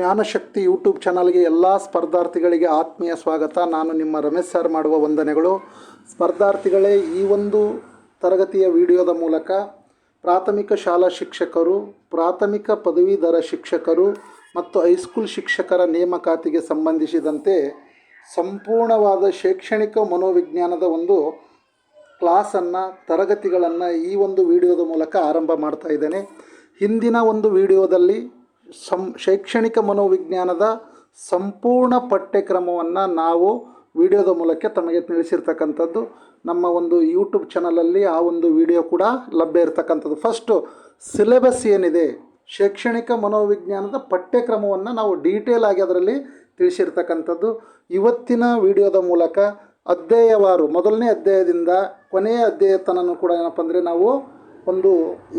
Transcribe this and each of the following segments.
ಜ್ಞಾನಶಕ್ತಿ YouTube ಚಾನಲ್ಗೆ ಎಲ್ಲ ಸ್ಪರ್ಧಾರ್ಥಿಗಳಿಗೆ ಆತ್ಮೀಯ ಸ್ವಾಗತ. ನಾನು ನಿಮ್ಮ ರಮೇಶ್ ಸರ್ ಮಾಡುವ ವಂದನೆಗಳು. ಸ್ಪರ್ಧಾರ್ಥಿಗಳೇ, ಈ ಒಂದು ತರಗತಿಯ ವಿಡಿಯೋದ ಮೂಲಕ ಪ್ರಾಥಮಿಕ ಶಾಲಾ ಶಿಕ್ಷಕರು, ಪ್ರಾಥಮಿಕ ಪದವೀಧರ ಶಿಕ್ಷಕರು ಮತ್ತು ಹೈಸ್ಕೂಲ್ ಶಿಕ್ಷಕರ ನೇಮಕಾತಿಗೆ ಸಂಬಂಧಿಸಿದಂತೆ ಸಂಪೂರ್ಣವಾದ ಶೈಕ್ಷಣಿಕ ಮನೋವಿಜ್ಞಾನದ ಒಂದು ಕ್ಲಾಸನ್ನು, ತರಗತಿಗಳನ್ನು ಈ ಒಂದು ವಿಡಿಯೋದ ಮೂಲಕ ಆರಂಭ ಮಾಡ್ತಾ ಇದ್ದೇನೆ. ಹಿಂದಿನ ಒಂದು ವಿಡಿಯೋದಲ್ಲಿ ಶೈಕ್ಷಣಿಕ ಮನೋವಿಜ್ಞಾನದ ಸಂಪೂರ್ಣ ಪಠ್ಯಕ್ರಮವನ್ನು ನಾವು ವಿಡಿಯೋದ ಮೂಲಕ ತಮಗೆ ತಿಳಿಸಿರ್ತಕ್ಕಂಥದ್ದು. ನಮ್ಮ ಒಂದು ಯೂಟ್ಯೂಬ್ ಚಾನಲಲ್ಲಿ ಆ ಒಂದು ವಿಡಿಯೋ ಕೂಡ ಲಭ್ಯ ಇರತಕ್ಕಂಥದ್ದು. ಫಸ್ಟು ಸಿಲೆಬಸ್ ಏನಿದೆ, ಶೈಕ್ಷಣಿಕ ಮನೋವಿಜ್ಞಾನದ ಪಠ್ಯಕ್ರಮವನ್ನು ನಾವು ಡೀಟೇಲ್ ಆಗಿ ಅದರಲ್ಲಿ ತಿಳಿಸಿರ್ತಕ್ಕಂಥದ್ದು. ಇವತ್ತಿನ ವಿಡಿಯೋದ ಮೂಲಕ ಅಧ್ಯಾಯವಾರು, ಮೊದಲನೇ ಅಧ್ಯಾಯದಿಂದ ಕೊನೆಯ ಅಧ್ಯಾಯ ತನಕ ಕೂಡ ಏನಪ್ಪ ಅಂದರೆ ನಾವು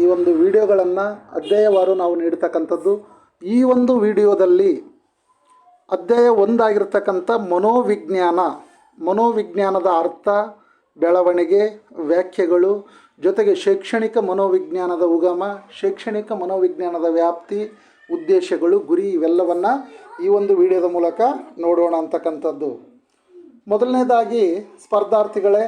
ಈ ಒಂದು ವಿಡಿಯೋಗಳನ್ನು ಅಧ್ಯಾಯವಾರು ನಾವು ನೀಡ್ತಕ್ಕಂಥದ್ದು. ಈ ಒಂದು ವಿಡಿಯೋದಲ್ಲಿ ಅಧ್ಯಾಯ 1 ಆಗಿರ್ತಕ್ಕಂಥ ಮನೋವಿಜ್ಞಾನದ ಅರ್ಥ, ಬೆಳವಣಿಗೆ, ವ್ಯಾಖ್ಯೆಗಳು, ಜೊತೆಗೆ ಶೈಕ್ಷಣಿಕ ಮನೋವಿಜ್ಞಾನದ ಉಗಮ, ಶೈಕ್ಷಣಿಕ ಮನೋವಿಜ್ಞಾನದ ವ್ಯಾಪ್ತಿ, ಉದ್ದೇಶಗಳು, ಗುರಿ, ಇವೆಲ್ಲವನ್ನು ಈ ಒಂದು ವಿಡಿಯೋದ ಮೂಲಕ ನೋಡೋಣ ಅಂತಕ್ಕಂಥದ್ದು. ಮೊದಲನೇದಾಗಿ ಸ್ಪರ್ಧಾರ್ಥಿಗಳೇ,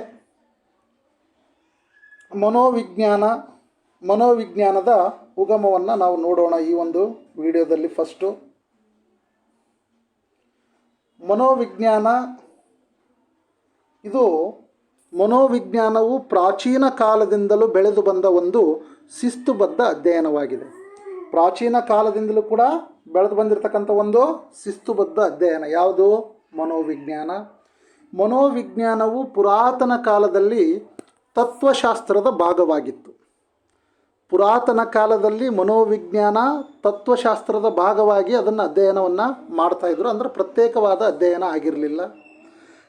ಮನೋವಿಜ್ಞಾನದ ಉಗಮವನ್ನು ನಾವು ನೋಡೋಣ ಈ ಒಂದು ವಿಡಿಯೋದಲ್ಲಿ. ಫಸ್ಟು ಮನೋವಿಜ್ಞಾನವು ಪ್ರಾಚೀನ ಕಾಲದಿಂದಲೂ ಬೆಳೆದು ಬಂದ ಒಂದು ಶಿಸ್ತುಬದ್ಧ ಅಧ್ಯಯನವಾಗಿದೆ. ಪ್ರಾಚೀನ ಕಾಲದಿಂದಲೂ ಕೂಡ ಬೆಳೆದು ಬಂದಿರತಕ್ಕಂಥ ಒಂದು ಶಿಸ್ತುಬದ್ಧ ಅಧ್ಯಯನ ಯಾವುದು? ಮನೋವಿಜ್ಞಾನವು ಪುರಾತನ ಕಾಲದಲ್ಲಿ ತತ್ವಶಾಸ್ತ್ರದ ಭಾಗವಾಗಿತ್ತು. ಪುರಾತನ ಕಾಲದಲ್ಲಿ ಮನೋವಿಜ್ಞಾನ ತತ್ವಶಾಸ್ತ್ರದ ಭಾಗವಾಗಿ ಅದನ್ನು ಅಧ್ಯಯನವನ್ನು ಮಾಡ್ತಾಯಿದ್ರು. ಅಂದರೆ ಪ್ರತ್ಯೇಕವಾದ ಅಧ್ಯಯನ ಆಗಿರಲಿಲ್ಲ.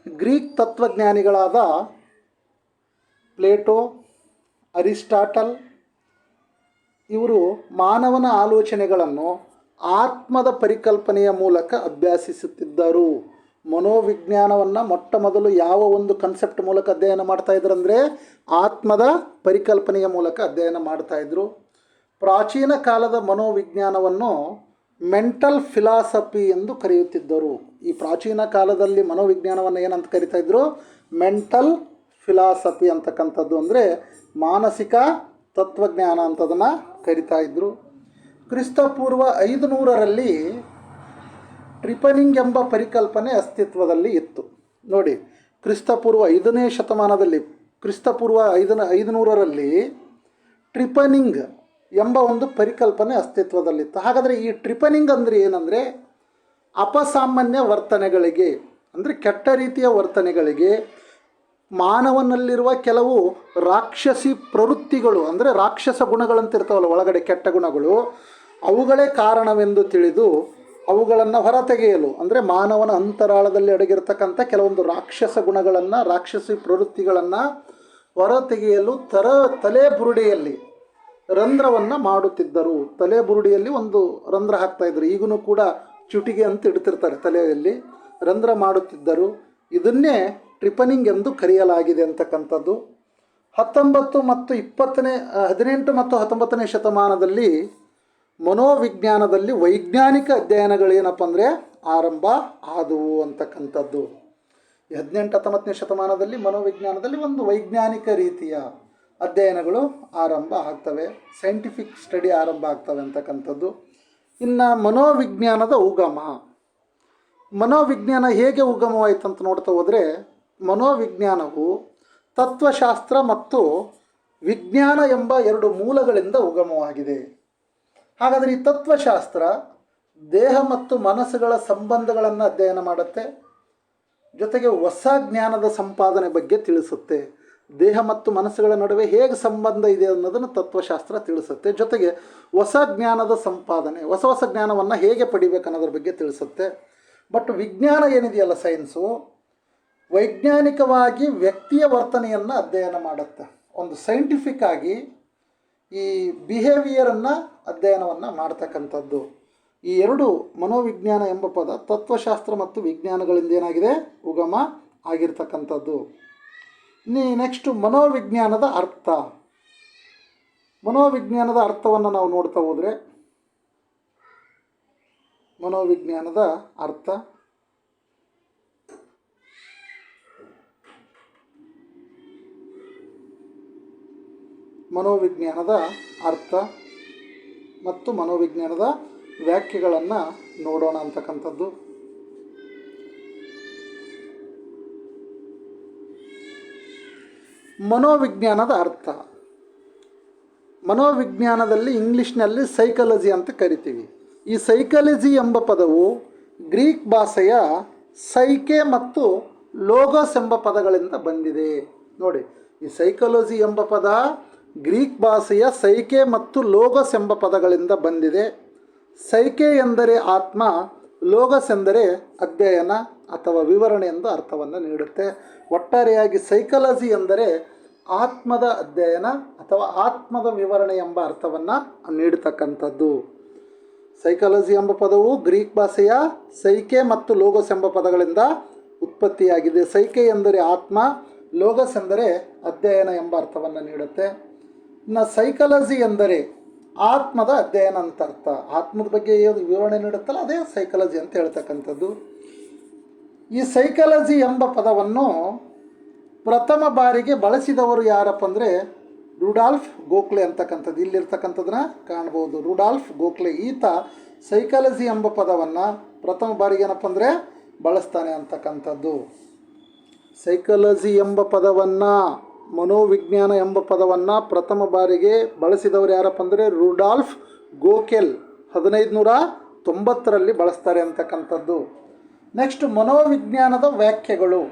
ಗ್ರೀಕ್ ತತ್ವಜ್ಞಾನಿಗಳಾದ ಪ್ಲೇಟೋ, ಅರಿಸ್ಟಾಟಲ್ ಇವರು ಮಾನವನ ಆಲೋಚನೆಗಳನ್ನು ಆತ್ಮದ ಪರಿಕಲ್ಪನೆಯ ಮೂಲಕ ಅಭ್ಯಾಸಿಸುತ್ತಿದ್ದರು. ಮನೋವಿಜ್ಞಾನವನ್ನು ಮೊಟ್ಟ ಮೊದಲು ಯಾವ ಒಂದು ಕನ್ಸೆಪ್ಟ್ ಮೂಲಕ ಅಧ್ಯಯನ ಮಾಡ್ತಾಯಿದ್ರು ಅಂದರೆ ಆತ್ಮದ ಪರಿಕಲ್ಪನೆಯ ಮೂಲಕ ಅಧ್ಯಯನ ಮಾಡ್ತಾಯಿದ್ರು. ಪ್ರಾಚೀನ ಕಾಲದ ಮನೋವಿಜ್ಞಾನವನ್ನು ಮೆಂಟಲ್ ಫಿಲಾಸಫಿ ಎಂದು ಕರೆಯುತ್ತಿದ್ದರು. ಈ ಪ್ರಾಚೀನ ಕಾಲದಲ್ಲಿ ಮನೋವಿಜ್ಞಾನವನ್ನು ಏನಂತ ಕರಿತಾಯಿದ್ರು? ಮೆಂಟಲ್ ಫಿಲಾಸಫಿ ಅಂತಕ್ಕಂಥದ್ದು, ಅಂದರೆ ಮಾನಸಿಕ ತತ್ವಜ್ಞಾನ ಅಂತದನ್ನು ಕರಿತಾಯಿದ್ರು. ಕ್ರಿಸ್ತಪೂರ್ವ 500ರಲ್ಲಿ ಟ್ರಿಪನಿಂಗ್ ಎಂಬ ಪರಿಕಲ್ಪನೆ ಅಸ್ತಿತ್ವದಲ್ಲಿ ಇತ್ತು. ನೋಡಿ, ಕ್ರಿಸ್ತಪೂರ್ವ 5ನೇ ಶತಮಾನದಲ್ಲಿ, ಕ್ರಿಸ್ತಪೂರ್ವ 500ರಲ್ಲಿ ಟ್ರಿಪನಿಂಗ್ ಎಂಬ ಒಂದು ಪರಿಕಲ್ಪನೆ ಅಸ್ತಿತ್ವದಲ್ಲಿತ್ತು. ಹಾಗಾದರೆ ಈ ಟ್ರಿಪನಿಂಗ್ ಅಂದರೆ ಏನಂದರೆ ಅಪಸಾಮಾನ್ಯ ವರ್ತನೆಗಳಿಗೆ, ಅಂದರೆ ಕೆಟ್ಟ ರೀತಿಯ ವರ್ತನೆಗಳಿಗೆ ಮಾನವನಲ್ಲಿರುವ ಕೆಲವು ರಾಕ್ಷಸಿ ಪ್ರವೃತ್ತಿಗಳು, ಅಂದರೆ ರಾಕ್ಷಸ ಗುಣಗಳಂತ ಇರ್ತಾವಲ್ಲ ಒಳಗಡೆ ಕೆಟ್ಟ ಗುಣಗಳು, ಅವುಗಳೇ ಕಾರಣವೆಂದು ತಿಳಿದು ಅವುಗಳನ್ನು ಹೊರತೆಗೆಯಲು, ಅಂದರೆ ಮಾನವನ ಅಂತರಾಳದಲ್ಲಿ ಅಡಗಿರ್ತಕ್ಕಂಥ ಕೆಲವೊಂದು ರಾಕ್ಷಸ ಗುಣಗಳನ್ನು, ರಾಕ್ಷಸಿ ಪ್ರವೃತ್ತಿಗಳನ್ನು ಹೊರತೆಗೆಯಲು ತಲೆ ಬುರುಡೆಯಲ್ಲಿ ರಂಧ್ರವನ್ನು ಮಾಡುತ್ತಿದ್ದರು. ತಲೆ ಬುರುಡೆಯಲ್ಲಿ ಒಂದು ರಂಧ್ರ ಹಾಕ್ತಾಯಿದ್ರು. ಈಗೂ ಕೂಡ ಚುಟಿಗೆ ಅಂತ ಇಡ್ತಿರ್ತಾರೆ, ತಲೆಯಲ್ಲಿ ರಂಧ್ರ ಮಾಡುತ್ತಿದ್ದರು. ಇದನ್ನೇ ಟ್ರಿಪನಿಂಗ್ ಎಂದು ಕರೆಯಲಾಗಿದೆ ಅಂತಕ್ಕಂಥದ್ದು. 18 ಮತ್ತು 19ನೇ ಶತಮಾನದಲ್ಲಿ ಮನೋವಿಜ್ಞಾನದಲ್ಲಿ ವೈಜ್ಞಾನಿಕ ಅಧ್ಯಯನಗಳೇನಪ್ಪ ಅಂದರೆ ಆರಂಭ ಆದವು ಅಂತಕ್ಕಂಥದ್ದು. 18-19ನೇ ಶತಮಾನದಲ್ಲಿ ಮನೋವಿಜ್ಞಾನದಲ್ಲಿ ಒಂದು ವೈಜ್ಞಾನಿಕ ರೀತಿಯ ಅಧ್ಯಯನಗಳು ಆರಂಭ ಆಗ್ತವೆ, ಸೈಂಟಿಫಿಕ್ ಸ್ಟಡಿ ಆರಂಭ ಆಗ್ತವೆ ಅಂತಕ್ಕಂಥದ್ದು. ಇನ್ನು ಮನೋವಿಜ್ಞಾನದ ಮನೋವಿಜ್ಞಾನ ಹೇಗೆ ಉಗಮವಾಯಿತು ಅಂತ ನೋಡ್ತಾ ಹೋದರೆ, ಮನೋವಿಜ್ಞಾನವು ತತ್ವಶಾಸ್ತ್ರ ಮತ್ತು ವಿಜ್ಞಾನ ಎಂಬ 2 ಮೂಲಗಳಿಂದ ಉಗಮವಾಗಿದೆ. ಹಾಗಾದರೆ ಈ ತತ್ವಶಾಸ್ತ್ರ ದೇಹ ಮತ್ತು ಮನಸ್ಸುಗಳ ಸಂಬಂಧಗಳನ್ನು ಅಧ್ಯಯನ ಮಾಡುತ್ತೆ, ಜೊತೆಗೆ ಹೊಸ ಜ್ಞಾನದ ಸಂಪಾದನೆ ಬಗ್ಗೆ ತಿಳಿಸುತ್ತೆ. ದೇಹ ಮತ್ತು ಮನಸ್ಸುಗಳ ನಡುವೆ ಹೇಗೆ ಸಂಬಂಧ ಇದೆ ಅನ್ನೋದನ್ನು ತತ್ವಶಾಸ್ತ್ರ ತಿಳಿಸುತ್ತೆ. ಜೊತೆಗೆ ಹೊಸ ಜ್ಞಾನದ ಸಂಪಾದನೆ, ಹೊಸ ಜ್ಞಾನವನ್ನು ಹೇಗೆ ಪಡಿಬೇಕು ಅನ್ನೋದ್ರ ಬಗ್ಗೆ ತಿಳಿಸುತ್ತೆ. ಬಟ್ ವಿಜ್ಞಾನ ಏನಿದೆಯಲ್ಲ, ಸೈನ್ಸು ವೈಜ್ಞಾನಿಕವಾಗಿ ವ್ಯಕ್ತಿಯ ವರ್ತನೆಯನ್ನು ಅಧ್ಯಯನ ಮಾಡುತ್ತೆ. ಒಂದು ಸೈಂಟಿಫಿಕ್ ಆಗಿ ಈ ಬಿಹೇವಿಯರನ್ನು ಅಧ್ಯಯನವನ್ನು ಮಾಡ್ತಕ್ಕಂಥದ್ದು. ಈ 2 ಮನೋವಿಜ್ಞಾನ ಎಂಬ ಪದ ತತ್ವಶಾಸ್ತ್ರ ಮತ್ತು ವಿಜ್ಞಾನಗಳಿಂದ ಏನಾಗಿದೆ? ಉಗಮ ಆಗಿರ್ತಕ್ಕಂಥದ್ದು. ನೆಕ್ಸ್ಟು ಮನೋವಿಜ್ಞಾನದ ಅರ್ಥವನ್ನು ನಾವು ನೋಡ್ತಾ ಹೋದರೆ, ಮನೋವಿಜ್ಞಾನದ ಅರ್ಥ. ಮನೋವಿಜ್ಞಾನದ ಅರ್ಥ ಮತ್ತು ಮನೋವಿಜ್ಞಾನದ ವ್ಯಾಖ್ಯೆಗಳನ್ನು ನೋಡೋಣ ಅಂತಕ್ಕಂಥದ್ದು. ಮನೋವಿಜ್ಞಾನದ ಅರ್ಥ. ಮನೋವಿಜ್ಞಾನದಲ್ಲಿ ಇಂಗ್ಲೀಷ್ನಲ್ಲಿ ಸೈಕಾಲಜಿ ಅಂತ ಕರಿತೀವಿ. ಈ ಸೈಕಾಲಜಿ ಎಂಬ ಪದವು ಗ್ರೀಕ್ ಭಾಷೆಯ ಸೈಕೆ ಮತ್ತು ಲೋಗೋಸ್ ಎಂಬ ಪದಗಳಿಂದ ಬಂದಿದೆ. ನೋಡಿ, ಈ ಸೈಕಾಲಜಿ ಎಂಬ ಪದ ಗ್ರೀಕ್ ಭಾಷೆಯ ಸೈಕೆ ಮತ್ತು ಲೋಗೋಸ್ ಎಂಬ ಪದಗಳಿಂದ ಬಂದಿದೆ. ಸೈಕೆ ಎಂದರೆ ಆತ್ಮ, ಲೋಗೋಸ್ ಎಂದರೆ ಅಧ್ಯಯನ ಅಥವಾ ವಿವರಣೆ ಎಂದು ಅರ್ಥವನ್ನು ನೀಡುತ್ತೆ. ಒಟ್ಟಾರೆಯಾಗಿ ಸೈಕಾಲಜಿ ಎಂದರೆ ಆತ್ಮದ ಅಧ್ಯಯನ ಅಥವಾ ಆತ್ಮದ ವಿವರಣೆ ಎಂಬ ಅರ್ಥವನ್ನು ನೀಡತಕ್ಕಂಥದ್ದು. ಸೈಕಾಲಜಿ ಎಂಬ ಪದವು ಗ್ರೀಕ್ ಭಾಷೆಯ ಸೈಕೆ ಮತ್ತು ಲೋಗೋಸ್ ಎಂಬ ಪದಗಳಿಂದ ಉತ್ಪತ್ತಿಯಾಗಿದೆ. ಸೈಕೆ ಎಂದರೆ ಆತ್ಮ, ಲೋಗೋಸ್ ಎಂದರೆ ಅಧ್ಯಯನ ಎಂಬ ಅರ್ಥವನ್ನು ನೀಡುತ್ತೆ. ಇನ್ನು ಸೈಕಾಲಜಿ ಎಂದರೆ ಆತ್ಮದ ಅಧ್ಯಯನ ಅಂತ ಅರ್ಥ. ಆತ್ಮದ ಬಗ್ಗೆ ವಿವರಣೆ ನೀಡುತ್ತಲ್ಲ, ಅದೇ ಸೈಕಾಲಜಿ ಅಂತ ಹೇಳ್ತಕ್ಕಂಥದ್ದು. ಈ ಸೈಕಾಲಜಿ ಎಂಬ ಪದವನ್ನು ಪ್ರಥಮ ಬಾರಿಗೆ ಬಳಸಿದವರು ಯಾರಪ್ಪ ಅಂದರೆ ರುಡಾಲ್ಫ್ ಗೋಖಲೆ ಅಂತಕ್ಕಂಥದ್ದು. ಇಲ್ಲಿರ್ತಕ್ಕಂಥದ್ದನ್ನ ಕಾಣ್ಬೋದು, ರುಡಾಲ್ಫ್ ಗೋಖಲೆ. ಈತ ಸೈಕಾಲಜಿ ಎಂಬ ಪದವನ್ನು ಪ್ರಥಮ ಬಾರಿಗೆ ಏನಪ್ಪ ಅಂದರೆ ಬಳಸ್ತಾನೆ ಅಂತಕ್ಕಂಥದ್ದು. ಸೈಕಾಲಜಿ ಎಂಬ ಪದವನ್ನು, ಮನೋವಿಜ್ಞಾನ ಎಂಬ ಪದವನ್ನು ಪ್ರಥಮ ಬಾರಿಗೆ ಬಳಸಿದವರು ಯಾರಪ್ಪ ಅಂದರೆ ರುಡಾಲ್ಫ್ ಗೋಖೆಲ್ 1590ರಲ್ಲಿ ಬಳಸ್ತಾರೆ ಅಂತಕ್ಕಂಥದ್ದು. ನೆಕ್ಸ್ಟ್, ಮನೋವಿಜ್ಞಾನದ ವ್ಯಾಖ್ಯೆಗಳು.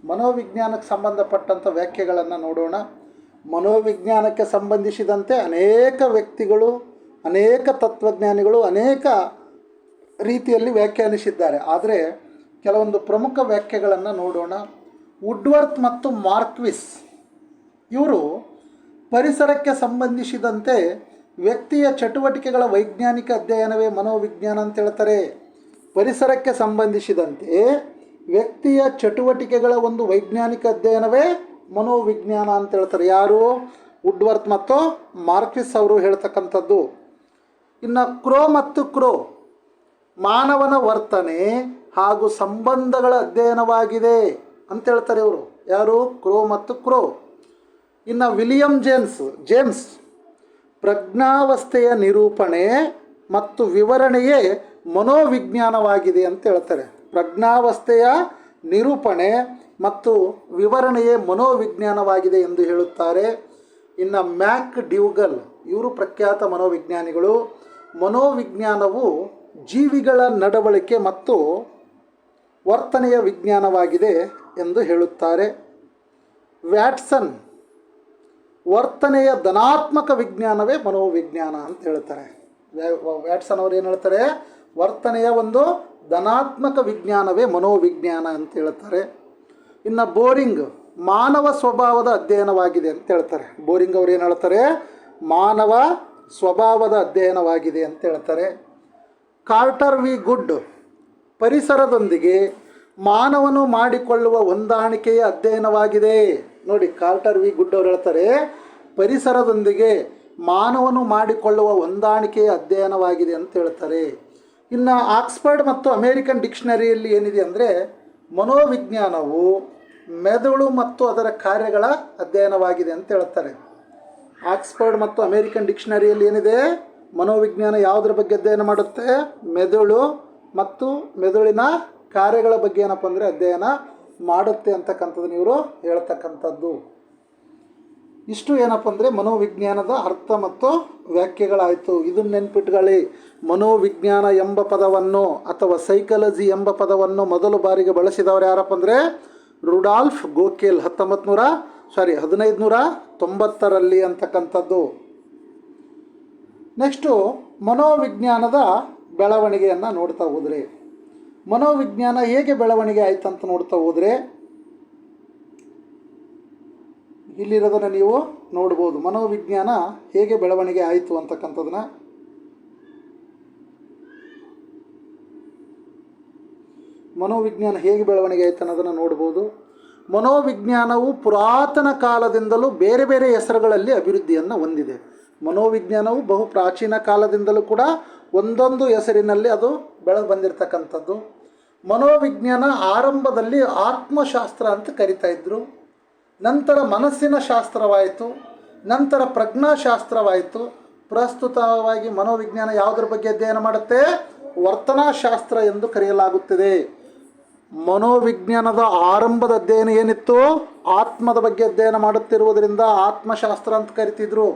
ಮನೋವಿಜ್ಞಾನಕ್ಕೆ ಸಂಬಂಧಪಟ್ಟಂಥ ವ್ಯಾಖ್ಯೆಗಳನ್ನು ನೋಡೋಣ. ಮನೋವಿಜ್ಞಾನಕ್ಕೆ ಸಂಬಂಧಿಸಿದಂತೆ ಅನೇಕ ವ್ಯಕ್ತಿಗಳು, ಅನೇಕ ತತ್ವಜ್ಞಾನಿಗಳು ಅನೇಕ ರೀತಿಯಲ್ಲಿ ವ್ಯಾಖ್ಯಾನಿಸಿದ್ದಾರೆ. ಆದರೆ ಕೆಲವೊಂದು ಪ್ರಮುಖ ವ್ಯಾಖ್ಯೆಗಳನ್ನು ನೋಡೋಣ. ವುಡ್ವರ್ತ್ ಮತ್ತು ಮಾರ್ಕ್ವಿಸ್ ಇವರು ಪರಿಸರಕ್ಕೆ ಸಂಬಂಧಿಸಿದಂತೆ ವ್ಯಕ್ತಿಯ ಚಟುವಟಿಕೆಗಳ ವೈಜ್ಞಾನಿಕ ಅಧ್ಯಯನವೇ ಮನೋವಿಜ್ಞಾನ ಅಂತ ಹೇಳ್ತಾರೆ. ಪರಿಸರಕ್ಕೆ ಸಂಬಂಧಿಸಿದಂತೆ ವ್ಯಕ್ತಿಯ ಚಟುವಟಿಕೆಗಳ ಒಂದು ವೈಜ್ಞಾನಿಕ ಅಧ್ಯಯನವೇ ಮನೋವಿಜ್ಞಾನ ಅಂತ ಹೇಳ್ತಾರೆ. ಯಾರು? ವುಡ್ವರ್ತ್ ಮತ್ತು ಮಾರ್ಕ್ವಿಸ್ ಅವರು ಹೇಳ್ತಕ್ಕಂಥದ್ದು. ಇನ್ನು ಕ್ರೋ ಮತ್ತು ಕ್ರೋ ಮಾನವನ ವರ್ತನೆ ಹಾಗೂ ಸಂಬಂಧಗಳ ಅಧ್ಯಯನವಾಗಿದೆ ಅಂತ ಹೇಳ್ತಾರೆ ಇವರು. ಯಾರು? ಕ್ರೋ ಮತ್ತು ಕ್ರೋ. ಇನ್ನು ವಿಲಿಯಂ ಜೇಮ್ಸ್ ಪ್ರಜ್ಞಾವಸ್ಥೆಯ ನಿರೂಪಣೆ ಮತ್ತು ವಿವರಣೆಯೇ ಮನೋವಿಜ್ಞಾನವಾಗಿದೆ ಅಂತ ಹೇಳ್ತಾರೆ. ಪ್ರಜ್ಞಾವಸ್ಥೆಯ ನಿರೂಪಣೆ ಮತ್ತು ವಿವರಣೆಯೇ ಮನೋವಿಜ್ಞಾನವಾಗಿದೆ ಎಂದು ಹೇಳುತ್ತಾರೆ. ಇನ್ನು ಮ್ಯಾಕ್ ಡ್ಯೂಗಲ್ ಇವರು ಪ್ರಖ್ಯಾತ ಮನೋವಿಜ್ಞಾನಿಗಳು. ಮನೋವಿಜ್ಞಾನವು ಜೀವಿಗಳ ನಡವಳಿಕೆ ಮತ್ತು ವರ್ತನೆಯ ವಿಜ್ಞಾನವಾಗಿದೆ ಎಂದು ಹೇಳುತ್ತಾರೆ. ವ್ಯಾಟ್ಸನ್ ವರ್ತನೆಯ ಧನಾತ್ಮಕ ವಿಜ್ಞಾನವೇ ಮನೋವಿಜ್ಞಾನ ಅಂತ ಹೇಳ್ತಾರೆ. ವ್ಯಾಟ್ಸನ್ ಅವರು ಏನು ಹೇಳ್ತಾರೆ? ವರ್ತನೆಯ ಒಂದು ಧನಾತ್ಮಕ ವಿಜ್ಞಾನವೇ ಮನೋವಿಜ್ಞಾನ ಅಂತ ಹೇಳ್ತಾರೆ. ಇನ್ನು ಬೋರಿಂಗ್ ಮಾನವ ಸ್ವಭಾವದ ಅಧ್ಯಯನವಾಗಿದೆ ಅಂತ ಹೇಳ್ತಾರೆ. ಬೋರಿಂಗ್ ಅವರು ಏನು ಹೇಳ್ತಾರೆ? ಮಾನವ ಸ್ವಭಾವದ ಅಧ್ಯಯನವಾಗಿದೆ ಅಂತ ಹೇಳ್ತಾರೆ. ಕಾರ್ಟರ್ ವಿ ಗುಡ್ ಪರಿಸರದೊಂದಿಗೆ ಮಾನವನು ಮಾಡಿಕೊಳ್ಳುವ ಹೊಂದಾಣಿಕೆಯ ಅಧ್ಯಯನವಾಗಿದೆ. ನೋಡಿ, ಕಾರ್ಟರ್ ವಿ ಗುಡ್ ಅವರು ಹೇಳ್ತಾರೆ ಪರಿಸರದೊಂದಿಗೆ ಮಾನವನು ಮಾಡಿಕೊಳ್ಳುವ ಹೊಂದಾಣಿಕೆಯ ಅಧ್ಯಯನವಾಗಿದೆ ಅಂತ ಹೇಳ್ತಾರೆ. ಇನ್ನು ಆಕ್ಸ್ಫರ್ಡ್ ಮತ್ತು ಅಮೇರಿಕನ್ ಡಿಕ್ಷನರಿಯಲ್ಲಿ ಏನಿದೆ ಅಂದರೆ ಮನೋವಿಜ್ಞಾನವು ಮೆದುಳು ಮತ್ತು ಅದರ ಕಾರ್ಯಗಳ ಅಧ್ಯಯನವಾಗಿದೆ ಅಂತ ಹೇಳ್ತಾರೆ. ಆಕ್ಸ್ಫರ್ಡ್ ಮತ್ತು ಅಮೇರಿಕನ್ ಡಿಕ್ಷನರಿಯಲ್ಲಿ ಏನಿದೆ? ಮನೋವಿಜ್ಞಾನ ಯಾವುದರ ಬಗ್ಗೆ ಅಧ್ಯಯನ ಮಾಡುತ್ತೆ? ಮೆದುಳು ಮತ್ತು ಮೆದುಳಿನ ಕಾರ್ಯಗಳ ಬಗ್ಗೆ ಏನಪ್ಪ ಅಂದರೆ ಅಧ್ಯಯನ ಮಾಡುತ್ತೆ ಅಂತಕ್ಕಂಥದ್ದನ್ನು ಇವರು ಹೇಳ್ತಕ್ಕಂಥದ್ದು. ಇಷ್ಟು ಏನಪ್ಪ ಅಂದರೆ ಮನೋವಿಜ್ಞಾನದ ಅರ್ಥ ಮತ್ತು ವ್ಯಾಖ್ಯೆಗಳಾಯಿತು. ಇದನ್ನು ನೆನ್ಪಿಟ್ಕೊಳ್ಳಿ. ಮನೋವಿಜ್ಞಾನ ಎಂಬ ಪದವನ್ನು ಅಥವಾ ಸೈಕಾಲಜಿ ಎಂಬ ಪದವನ್ನು ಮೊದಲು ಬಾರಿಗೆ ಬಳಸಿದವರು ಯಾರಪ್ಪ ಅಂದರೆ ರುಡಾಲ್ಫ್ ಗೋಖೆಲ್ 1590ರಲ್ಲಿ ಅಂತಕ್ಕಂಥದ್ದು. ನೆಕ್ಸ್ಟು ಮನೋವಿಜ್ಞಾನದ ಬೆಳವಣಿಗೆಯನ್ನು ನೋಡ್ತಾ ಹೋದರೆ, ಮನೋವಿಜ್ಞಾನ ಹೇಗೆ ಬೆಳವಣಿಗೆ ಆಯಿತು ಅಂತ ನೋಡ್ತಾ ಹೋದರೆ ಇಲ್ಲಿರೋದನ್ನು ನೀವು ನೋಡ್ಬೋದು. ಮನೋವಿಜ್ಞಾನ ಹೇಗೆ ಬೆಳವಣಿಗೆ ಆಯಿತು ಅಂತಕ್ಕಂಥದ್ದನ್ನ ಮನೋವಿಜ್ಞಾನ ಹೇಗೆ ಬೆಳವಣಿಗೆ ಆಯಿತು ಅನ್ನೋದನ್ನು ನೋಡ್ಬೋದು. ಮನೋವಿಜ್ಞಾನವು ಪುರಾತನ ಕಾಲದಿಂದಲೂ ಬೇರೆ ಬೇರೆ ಹೆಸರುಗಳಲ್ಲಿ ಅಭಿವೃದ್ಧಿಯನ್ನು ಹೊಂದಿದೆ. ಮನೋವಿಜ್ಞಾನವು ಬಹು ಪ್ರಾಚೀನ ಕಾಲದಿಂದಲೂ ಕೂಡ ಒಂದೊಂದು ಹೆಸರಿನಲ್ಲಿ ಅದು ಬೆಳೆದು ಬಂದಿರತಕ್ಕಂಥದ್ದು. ಮನೋವಿಜ್ಞಾನ ಆರಂಭದಲ್ಲಿ ಆತ್ಮಶಾಸ್ತ್ರ ಅಂತ ಕರಿತಾ ಇದ್ದರು. ನಂತರ ಮನಸ್ಸಿನ ಶಾಸ್ತ್ರವಾಯಿತು, ನಂತರ ಪ್ರಜ್ಞಾಶಾಸ್ತ್ರವಾಯಿತು. ಪ್ರಸ್ತುತವಾಗಿ ಮನೋವಿಜ್ಞಾನ ಯಾವುದರ ಬಗ್ಗೆ ಅಧ್ಯಯನ ಮಾಡುತ್ತೆ? ವರ್ತನಾಶಾಸ್ತ್ರ ಎಂದು ಕರೆಯಲಾಗುತ್ತದೆ. ಮನೋವಿಜ್ಞಾನದ ಆರಂಭದ ಅಧ್ಯಯನ ಏನಿತ್ತು? ಆತ್ಮದ ಬಗ್ಗೆ ಅಧ್ಯಯನ ಮಾಡುತ್ತಿರುವುದರಿಂದ ಆತ್ಮಶಾಸ್ತ್ರ ಅಂತ ಕರಿತಿದ್ರು.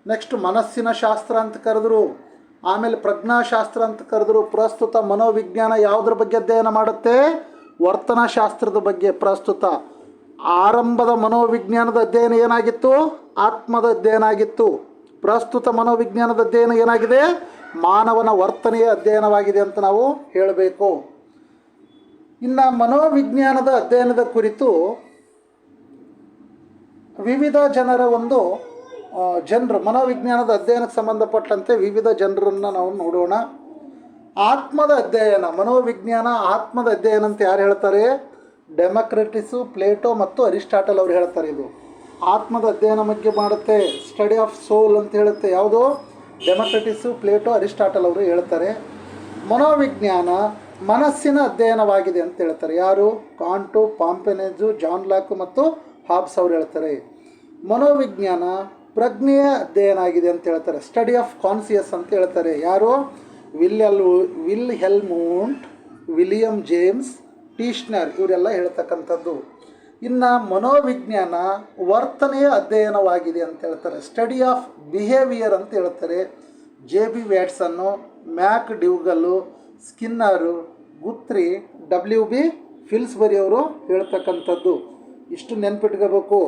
ನೆಕ್ಸ್ಟ್ ಮನಸ್ಸಿನ ಶಾಸ್ತ್ರ ಅಂತ ಕರೆದ್ರು, ಆಮೇಲೆ ಪ್ರಜ್ಞಾಶಾಸ್ತ್ರ ಅಂತ ಕರೆದ್ರು. ಪ್ರಸ್ತುತ ಮನೋವಿಜ್ಞಾನ ಯಾವುದ್ರ ಬಗ್ಗೆ ಅಧ್ಯಯನ ಮಾಡುತ್ತೆ? ವರ್ತನಾಶಾಸ್ತ್ರದ ಬಗ್ಗೆ. ಪ್ರಸ್ತುತ ಆರಂಭದ ಮನೋವಿಜ್ಞಾನದ ಅಧ್ಯಯನ ಏನಾಗಿತ್ತು? ಆತ್ಮದ ಅಧ್ಯಯನ ಆಗಿತ್ತು. ಪ್ರಸ್ತುತ ಮನೋವಿಜ್ಞಾನದ ಅಧ್ಯಯನ ಏನಾಗಿದೆ? ಮಾನವನ ವರ್ತನೆಯ ಅಧ್ಯಯನವಾಗಿದೆ ಅಂತ ನಾವು ಹೇಳಬೇಕು. ಇನ್ನು ಮನೋವಿಜ್ಞಾನದ ಅಧ್ಯಯನದ ಕುರಿತು ವಿವಿಧ ಜನರ ಜನರು ಮನೋವಿಜ್ಞಾನದ ಅಧ್ಯಯನಕ್ಕೆ ಸಂಬಂಧಪಟ್ಟಂತೆ ವಿವಿಧ ಜನರನ್ನು ನಾವು ನೋಡೋಣ. ಆತ್ಮದ ಅಧ್ಯಯನ, ಮನೋವಿಜ್ಞಾನ ಆತ್ಮದ ಅಧ್ಯಯನ ಅಂತ ಯಾರು ಹೇಳ್ತಾರೆ? ಡೆಮಕ್ರಿಟಿಸು, ಪ್ಲೇಟೋ ಮತ್ತು ಅರಿಸ್ಟಾಟಲ್ ಅವರು ಹೇಳ್ತಾರೆ. ಇದು ಆತ್ಮದ ಅಧ್ಯಯನ ಬಗ್ಗೆ ಮಾಡುತ್ತೆ, ಸ್ಟಡಿ ಆಫ್ ಸೋಲ್ ಅಂತ ಹೇಳುತ್ತೆ. ಯಾವುದು? ಡೆಮಕ್ರಿಟಿಸು, ಪ್ಲೇಟೋ, ಅರಿಸ್ಟಾಟಲ್ ಅವರು ಹೇಳ್ತಾರೆ. ಮನೋವಿಜ್ಞಾನ ಮನಸ್ಸಿನ ಅಧ್ಯಯನವಾಗಿದೆ ಅಂತ ಹೇಳ್ತಾರೆ. ಯಾರು? ಕಾಂಟು, ಪಾಂಪೆನೆಜು, ಜಾನ್ ಲಾಕ್ ಮತ್ತು ಹಾಬ್ಸ್ ಅವರು ಹೇಳ್ತಾರೆ. ಮನೋವಿಜ್ಞಾನ ಪ್ರಜ್ಞೆಯ ಅಧ್ಯಯನ ಆಗಿದೆ ಅಂತ ಹೇಳ್ತಾರೆ. ಸ್ಟಡಿ ಆಫ್ ಕಾನ್ಸಿಯಸ್ ಅಂತ ಹೇಳ್ತಾರೆ. ಯಾರು? ವಿಲ್ಹೆಲ್ಮೂಂಟ್, ವಿಲಿಯಂ ಜೇಮ್ಸ್, ಟೀಶ್ನರ್ ಇವರೆಲ್ಲ ಹೇಳ್ತಕ್ಕಂಥದ್ದು. ಇನ್ನು ಮನೋವಿಜ್ಞಾನ ವರ್ತನೆಯ ಅಧ್ಯಯನವಾಗಿದೆ ಅಂತ ಹೇಳ್ತಾರೆ. ಸ್ಟಡಿ ಆಫ್ ಬಿಹೇವಿಯರ್ ಅಂತ ಹೇಳ್ತಾರೆ. JB ವ್ಯಾಟ್ಸನ್ನು, ಮ್ಯಾಕ್ ಡ್ಯೂಗಲ್ಲು, ಸ್ಕಿನ್ನರು, ಗುತ್ರಿ, WB ಫಿಲ್ಸ್ಬರಿ ಅವರು ಹೇಳ್ತಕ್ಕಂಥದ್ದು. ಇಷ್ಟು ನೆನ್ಪಿಟ್ಕೋಬೇಕು.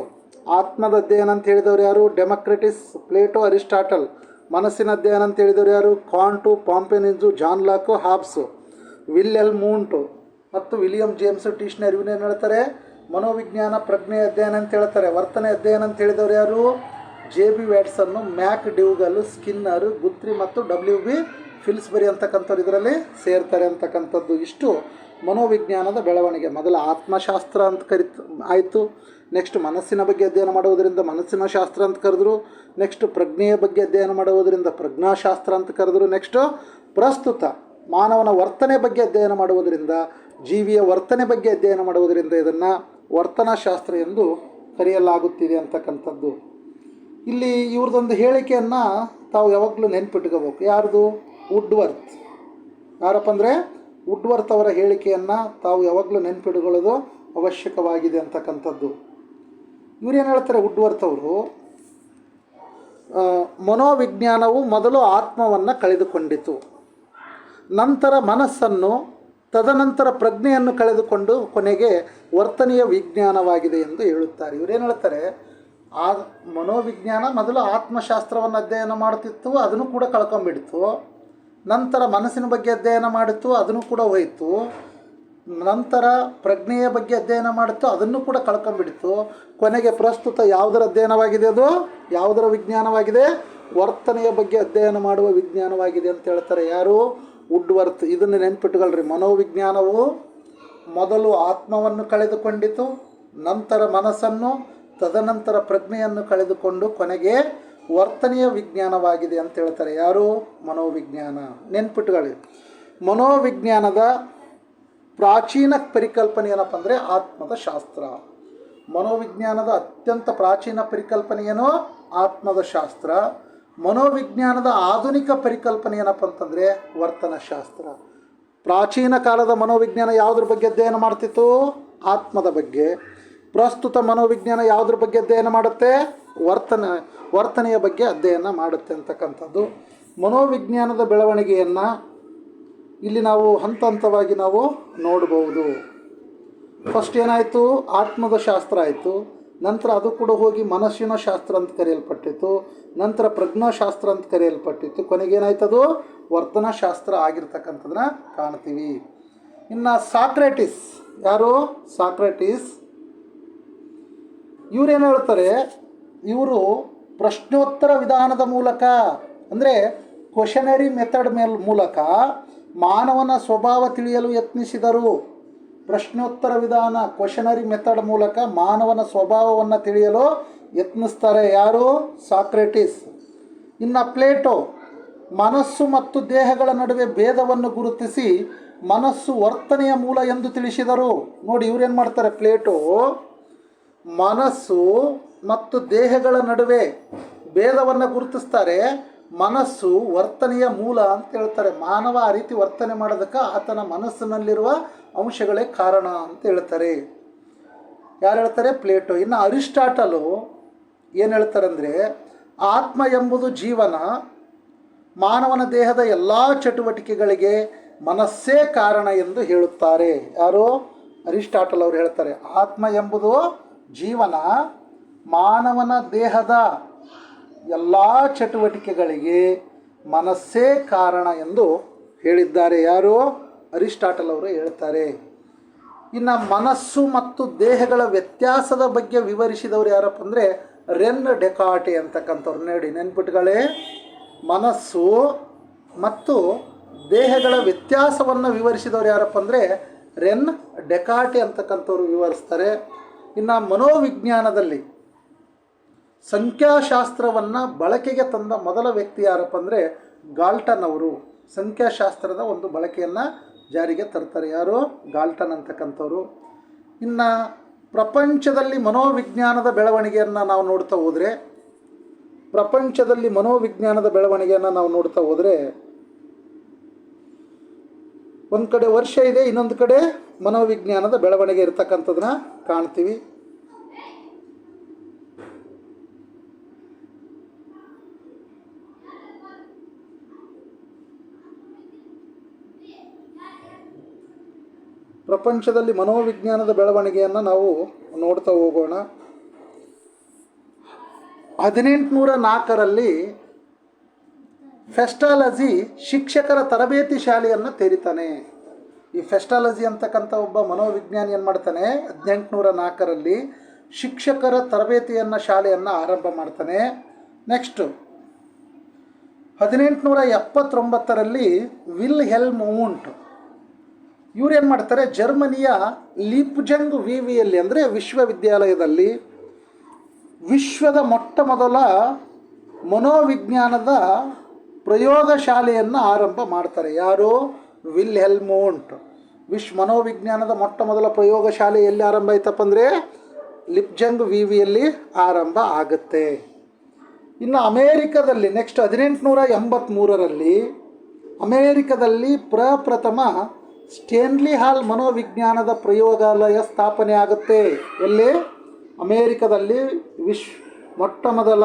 ಆತ್ಮದ ಅಧ್ಯಯನ ಅಂತ ಹೇಳಿದವರು ಯಾರು? ಡೆಮಕ್ರಿಟಿಸ್, ಪ್ಲೇಟೋ, ಅರಿಸ್ಟಾಟಲ್. ಮನಸ್ಸಿನ ಅಧ್ಯಯನ ಅಂತ ಹೇಳಿದವರು ಯಾರು? ಕಾಂಟು, ಪಾಂಪೆನಿಜು, ಜಾನ್ ಲಾಕ್, ಹಾಬ್ಸು. ವಿಲ್ಹೆಲ್ಮೂಂಟು ಮತ್ತು ವಿಲಿಯಂ ಜೇಮ್ಸ್, ಟೀಶ್ನರ್ ಇವನೇನು ಹೇಳ್ತಾರೆ? ಮನೋವಿಜ್ಞಾನ ಪ್ರಜ್ಞೆ ಅಧ್ಯಯನ ಅಂತ ಹೇಳ್ತಾರೆ. ವರ್ತನೆ ಅಧ್ಯಯನ ಅಂತ ಹೇಳಿದವರು ಯಾರು? JB ವ್ಯಾಟ್ಸನ್ನು, ಮ್ಯಾಕ್ ಡ್ಯೂಗಲ್ಲು, ಸ್ಕಿನ್ನರು, ಗುತ್ರಿ ಮತ್ತು WB ಫಿಲ್ಸ್ಬರಿ ಅಂತಕ್ಕಂಥವ್ರು ಇದರಲ್ಲಿ ಸೇರ್ತಾರೆ ಅಂತಕ್ಕಂಥದ್ದು. ಇಷ್ಟು ಮನೋವಿಜ್ಞಾನದ ಬೆಳವಣಿಗೆ. ಮೊದಲು ಆತ್ಮಶಾಸ್ತ್ರ ಅಂತ ಆಯಿತು. ನೆಕ್ಸ್ಟ್ ಮನಸ್ಸಿನ ಬಗ್ಗೆ ಅಧ್ಯಯನ ಮಾಡುವುದರಿಂದ ಮನಸ್ಸಿನ ಶಾಸ್ತ್ರ ಅಂತ ಕರೆದ್ರು. ನೆಕ್ಸ್ಟ್ ಪ್ರಜ್ಞೆಯ ಬಗ್ಗೆ ಅಧ್ಯಯನ ಮಾಡುವುದರಿಂದ ಪ್ರಜ್ಞಾಶಾಸ್ತ್ರ ಅಂತ ಕರೆದ್ರು. ನೆಕ್ಸ್ಟು ಪ್ರಸ್ತುತ ಮಾನವನ ವರ್ತನೆ ಬಗ್ಗೆ ಅಧ್ಯಯನ ಮಾಡುವುದರಿಂದ, ಜೀವಿಯ ವರ್ತನೆ ಬಗ್ಗೆ ಅಧ್ಯಯನ ಮಾಡುವುದರಿಂದ ಇದನ್ನು ವರ್ತನಾಶಾಸ್ತ್ರ ಎಂದು ಕರೆಯಲಾಗುತ್ತಿದೆ ಅಂತಕ್ಕಂಥದ್ದು. ಇಲ್ಲಿ ಇವ್ರದ್ದೊಂದು ಹೇಳಿಕೆಯನ್ನು ತಾವು ಯಾವಾಗಲೂ ನೆನ್ಪಿಟ್ಕೋಬೇಕು. ಯಾರ್ದು? ವುಡ್ವರ್ತ್. ಯಾರಪ್ಪ ಅಂದರೆ ವುಡ್ವರ್ತ್ ಅವರ ಹೇಳಿಕೆಯನ್ನು ತಾವು ಯಾವಾಗಲೂ ನೆನ್ಪಿಟ್ಕೊಳ್ಳೋದು ಅವಶ್ಯಕವಾಗಿದೆ ಅಂತಕ್ಕಂಥದ್ದು. ಇವರೇನು ಹೇಳ್ತಾರೆ ವುಡ್ವರ್ತ್ ಅವರು? ಮನೋವಿಜ್ಞಾನವು ಮೊದಲು ಆತ್ಮವನ್ನು ಕಳೆದುಕೊಂಡಿತು, ನಂತರ ಮನಸ್ಸನ್ನು, ತದನಂತರ ಪ್ರಜ್ಞೆಯನ್ನು ಕಳೆದುಕೊಂಡು ಕೊನೆಗೆ ವರ್ತನೆಯ ವಿಜ್ಞಾನವಾಗಿದೆ ಎಂದು ಹೇಳುತ್ತಾರೆ. ಇವರೇನು ಹೇಳ್ತಾರೆ? ಆ ಮನೋವಿಜ್ಞಾನ ಮೊದಲು ಆತ್ಮಶಾಸ್ತ್ರವನ್ನು ಅಧ್ಯಯನ ಮಾಡುತ್ತಿತ್ತು, ಅದನ್ನು ಕೂಡ ಕಳ್ಕೊಂಡ್ಬಿಡ್ತು. ನಂತರ ಮನಸ್ಸಿನ ಬಗ್ಗೆ ಅಧ್ಯಯನ ಮಾಡಿತ್ತು, ಅದನ್ನು ಕೂಡ ಹೋಯಿತು. ನಂತರ ಪ್ರಜ್ಞೆಯ ಬಗ್ಗೆ ಅಧ್ಯಯನ ಮಾಡಿತ್ತು, ಅದನ್ನು ಕೂಡ ಕಳ್ಕೊಂಡ್ಬಿಡ್ತು. ಕೊನೆಗೆ ಪ್ರಸ್ತುತ ಯಾವುದರ ಅಧ್ಯಯನವಾಗಿದೆ? ಅದು ಯಾವುದರ ವಿಜ್ಞಾನವಾಗಿದೆ? ವರ್ತನೆಯ ಬಗ್ಗೆ ಅಧ್ಯಯನ ಮಾಡುವ ವಿಜ್ಞಾನವಾಗಿದೆ ಅಂತ ಹೇಳ್ತಾರೆ. ಯಾರು? ವುಡ್ವರ್ತ್. ಇದನ್ನು ನೆನ್ಪಿಟ್ಟುಕೊಳ್ರಿ. ಮನೋವಿಜ್ಞಾನವು ಮೊದಲು ಆತ್ಮವನ್ನು ಕಳೆದುಕೊಂಡಿತು, ನಂತರ ಮನಸ್ಸನ್ನು, ತದನಂತರ ಪ್ರಜ್ಞೆಯನ್ನು ಕಳೆದುಕೊಂಡು ಕೊನೆಗೆ ವರ್ತನೆಯ ವಿಜ್ಞಾನವಾಗಿದೆ ಅಂತ ಹೇಳ್ತಾರೆ. ಯಾರು? ಮನೋವಿಜ್ಞಾನ. ನೆನ್ಪಿಟ್ಟುಕೊಳ್ಳಿ. ಮನೋವಿಜ್ಞಾನದ ಪ್ರಾಚೀನ ಪರಿಕಲ್ಪನೆ ಏನಪ್ಪ ಅಂದರೆ ಆತ್ಮದ ಶಾಸ್ತ್ರ. ಮನೋವಿಜ್ಞಾನದ ಅತ್ಯಂತ ಪ್ರಾಚೀನ ಪರಿಕಲ್ಪನೆ ಏನು? ಆತ್ಮದ ಶಾಸ್ತ್ರ. ಮನೋವಿಜ್ಞಾನದ ಆಧುನಿಕ ಪರಿಕಲ್ಪನೆ ಏನಪ್ಪ ಅಂತಂದರೆ ವರ್ತನಶಾಸ್ತ್ರ. ಪ್ರಾಚೀನ ಕಾಲದ ಮನೋವಿಜ್ಞಾನ ಯಾವುದ್ರ ಬಗ್ಗೆ ಅಧ್ಯಯನ ಮಾಡ್ತಿತ್ತು? ಆತ್ಮದ ಬಗ್ಗೆ. ಪ್ರಸ್ತುತ ಮನೋವಿಜ್ಞಾನ ಯಾವುದ್ರ ಬಗ್ಗೆ ಅಧ್ಯಯನ ಮಾಡುತ್ತೆ? ವರ್ತನೆಯ ಬಗ್ಗೆ ಅಧ್ಯಯನ ಮಾಡುತ್ತೆ ಅಂತಕ್ಕಂಥದ್ದು. ಮನೋವಿಜ್ಞಾನದ ಬೆಳವಣಿಗೆಯನ್ನು ಇಲ್ಲಿ ನಾವು ಹಂತ ಹಂತವಾಗಿ ನಾವು ನೋಡ್ಬೋದು. ಫಸ್ಟ್ ಏನಾಯಿತು? ಆತ್ಮದ ಶಾಸ್ತ್ರ ಆಯಿತು. ನಂತರ ಅದು ಕೂಡ ಹೋಗಿ ಮನಸ್ಸಿನ ಶಾಸ್ತ್ರ ಅಂತ ಕರೆಯಲ್ಪಟ್ಟಿತ್ತು. ನಂತರ ಪ್ರಜ್ಞಾಶಾಸ್ತ್ರ ಅಂತ ಕರೆಯಲ್ಪಟ್ಟಿತ್ತು. ಕೊನೆಗೇನಾಯ್ತದು? ವರ್ತನಶಾಸ್ತ್ರ ಆಗಿರ್ತಕ್ಕಂಥದ್ದನ್ನ ಕಾಣ್ತೀವಿ. ಇನ್ನು ಸಾಕ್ರೆಟಿಸ್. ಯಾರು? ಸಾಕ್ರೆಟಿಸ್. ಇವರೇನು ಹೇಳ್ತಾರೆ? ಇವರು ಪ್ರಶ್ನೋತ್ತರ ವಿಧಾನದ ಮೂಲಕ, ಅಂದರೆ ಕ್ವಶನರಿ ಮೆಥಡ್ ಮೂಲಕ ಮಾನವನ ಸ್ವಭಾವ ತಿಳಿಯಲು ಯತ್ನಿಸಿದರು. ಪ್ರಶ್ನೋತ್ತರ ವಿಧಾನ, ಕ್ವಶನರಿ ಮೆಥಡ್ ಮೂಲಕ ಮಾನವನ ಸ್ವಭಾವವನ್ನು ತಿಳಿಯಲು ಯತ್ನಿಸ್ತಾರೆ. ಯಾರು? ಸಾಕ್ರೆಟಿಸ್. ಇನ್ನು ಪ್ಲೇಟೋ. ಮನಸ್ಸು ಮತ್ತು ದೇಹಗಳ ನಡುವೆ ಭೇದವನ್ನು ಗುರುತಿಸಿ ಮನಸ್ಸು ವರ್ತನೆಯ ಮೂಲ ಎಂದು ತಿಳಿಸಿದರು. ನೋಡಿ, ಇವ್ರೇನು ಮಾಡ್ತಾರೆ, ಪ್ಲೇಟೋ ಮನಸ್ಸು ಮತ್ತು ದೇಹಗಳ ನಡುವೆ ಭೇದವನ್ನು ಗುರುತಿಸ್ತಾರೆ, ಮನಸ್ಸು ವರ್ತನೆಯ ಮೂಲ ಅಂತ ಹೇಳ್ತಾರೆ. ಮಾನವ ಆ ರೀತಿ ವರ್ತನೆ ಮಾಡೋದಕ್ಕೆ ಆತನ ಮನಸ್ಸಿನಲ್ಲಿರುವ ಅಂಶಗಳೇ ಕಾರಣ ಅಂತ ಹೇಳ್ತಾರೆ. ಯಾರು ಹೇಳ್ತಾರೆ? ಪ್ಲೇಟೋ. ಇನ್ನು ಅರಿಸ್ಟಾಟಲು ಏನು ಹೇಳ್ತಾರೆ ಅಂದರೆ, ಆತ್ಮ ಎಂಬುದು ಜೀವನ, ಮಾನವನ ದೇಹದ ಎಲ್ಲ ಚಟುವಟಿಕೆಗಳಿಗೆ ಮನಸ್ಸೇ ಕಾರಣ ಎಂದು ಹೇಳುತ್ತಾರೆ. ಯಾರು? ಅರಿಸ್ಟಾಟಲ್ ಅವರು ಹೇಳ್ತಾರೆ, ಆತ್ಮ ಎಂಬುದು ಜೀವನ, ಮಾನವನ ದೇಹದ ಎಲ್ಲ ಚಟುವಟಿಕೆಗಳಿಗೆ ಮನಸ್ಸೇ ಕಾರಣ ಎಂದು ಹೇಳಿದ್ದಾರೆ. ಯಾರು? ಅರಿಸ್ಟಾಟಲ್ ಅವರು ಹೇಳ್ತಾರೆ. ಇನ್ನು ಮನಸ್ಸು ಮತ್ತು ದೇಹಗಳ ವ್ಯತ್ಯಾಸದ ಬಗ್ಗೆ ವಿವರಿಸಿದವರು ಯಾರಪ್ಪ ಅಂದರೆ ರೆನ್ ಡೆಕಾರ್ಟೆ ಅಂತಕ್ಕಂಥವ್ರು. ನೋಡಿ, ನೆನ್ಪಿಟ್ಗಳೇ, ಮನಸ್ಸು ಮತ್ತು ದೇಹಗಳ ವ್ಯತ್ಯಾಸವನ್ನು ವಿವರಿಸಿದವರು ಯಾರಪ್ಪ ಅಂದರೆ ರೆನ್ ಡೆಕಾರ್ಟೆ ಅಂತಕ್ಕಂಥವ್ರು ವಿವರಿಸ್ತಾರೆ. ಇನ್ನು ಮನೋವಿಜ್ಞಾನದಲ್ಲಿ ಸಂಖ್ಯಾಶಾಸ್ತ್ರವನ್ನು ಬಳಕೆಗೆ ತಂದ ಮೊದಲ ವ್ಯಕ್ತಿ ಯಾರಪ್ಪ ಅಂದರೆ ಗಾಲ್ಟನ್ ಅವರು. ಸಂಖ್ಯಾಶಾಸ್ತ್ರದ ಒಂದು ಬಳಕೆಯನ್ನು ಜಾರಿಗೆ ತರ್ತಾರೆ. ಯಾರು? ಗಾಲ್ಟನ್ ಅಂತಕ್ಕಂಥವ್ರು. ಇನ್ನು ಪ್ರಪಂಚದಲ್ಲಿ ಮನೋವಿಜ್ಞಾನದ ಬೆಳವಣಿಗೆಯನ್ನು ನಾವು ನೋಡ್ತಾ ಹೋದರೆ ಒಂದು ಕಡೆ ವರ್ಷ ಇದೆ, ಇನ್ನೊಂದು ಕಡೆ ಮನೋವಿಜ್ಞಾನದ ಬೆಳವಣಿಗೆ ಇರತಕ್ಕಂಥದ್ದನ್ನ ಕಾಣ್ತೀವಿ. ಪ್ರಪಂಚದಲ್ಲಿ ಮನೋವಿಜ್ಞಾನದ ಬೆಳವಣಿಗೆಯನ್ನು ನಾವು ನೋಡ್ತಾ ಹೋಗೋಣ. 1804ರಲ್ಲಿ ಫೆಸ್ಟಾಲಜಿ ಶಿಕ್ಷಕರ ತರಬೇತಿ ಶಾಲೆಯನ್ನು ತೆರಿತಾನೆ. ಈ ಫೆಸ್ಟಾಲಜಿ ಅಂತಕ್ಕಂಥ ಒಬ್ಬ ಮನೋವಿಜ್ಞಾನಿ ಏನು ಮಾಡ್ತಾನೆ, 1804ರಲ್ಲಿ ಶಿಕ್ಷಕರ ತರಬೇತಿಯನ್ನು ಶಾಲೆಯನ್ನು ಆರಂಭ ಮಾಡ್ತಾನೆ. ನೆಕ್ಸ್ಟು 1879ರಲ್ಲಿ ವಿಲ್ ಹೆಲ್ಮ್ ವೂಂಟ್ ಇವ್ರೇನು ಮಾಡ್ತಾರೆ, ಜರ್ಮನಿಯ ಲೀಪ್ಜಂಗ್ ವಿವಿಯಲ್ಲಿ ಅಂದರೆ ವಿಶ್ವವಿದ್ಯಾಲಯದಲ್ಲಿ ವಿಶ್ವದ ಮೊಟ್ಟ ಮೊದಲ ಮನೋವಿಜ್ಞಾನದ ಪ್ರಯೋಗಶಾಲೆಯನ್ನು ಆರಂಭ ಮಾಡ್ತಾರೆ. ಯಾರು? Will Helm Wundt. ಮನೋವಿಜ್ಞಾನದ ಮೊಟ್ಟ ಮೊದಲ ಪ್ರಯೋಗಶಾಲೆ ಎಲ್ಲಿ ಆರಂಭ ಆಯ್ತಪ್ಪ ಅಂದರೆ ಲಿಪ್ಜಂಗ್ ವಿವಿಯಲ್ಲಿ ಆರಂಭ ಆಗುತ್ತೆ. ಇನ್ನು ಅಮೇರಿಕದಲ್ಲಿ ನೆಕ್ಸ್ಟ್ 1883ರಲ್ಲಿ ಅಮೇರಿಕದಲ್ಲಿ ಪ್ರಪ್ರಥಮ ಸ್ಟೇನ್ಲಿ ಹಾಲ್ ಮನೋವಿಜ್ಞಾನದ ಪ್ರಯೋಗಾಲಯ ಸ್ಥಾಪನೆ ಆಗುತ್ತೆ. ಎಲ್ಲಿ? ಅಮೇರಿಕದಲ್ಲಿ ಮೊಟ್ಟ ಮೊದಲ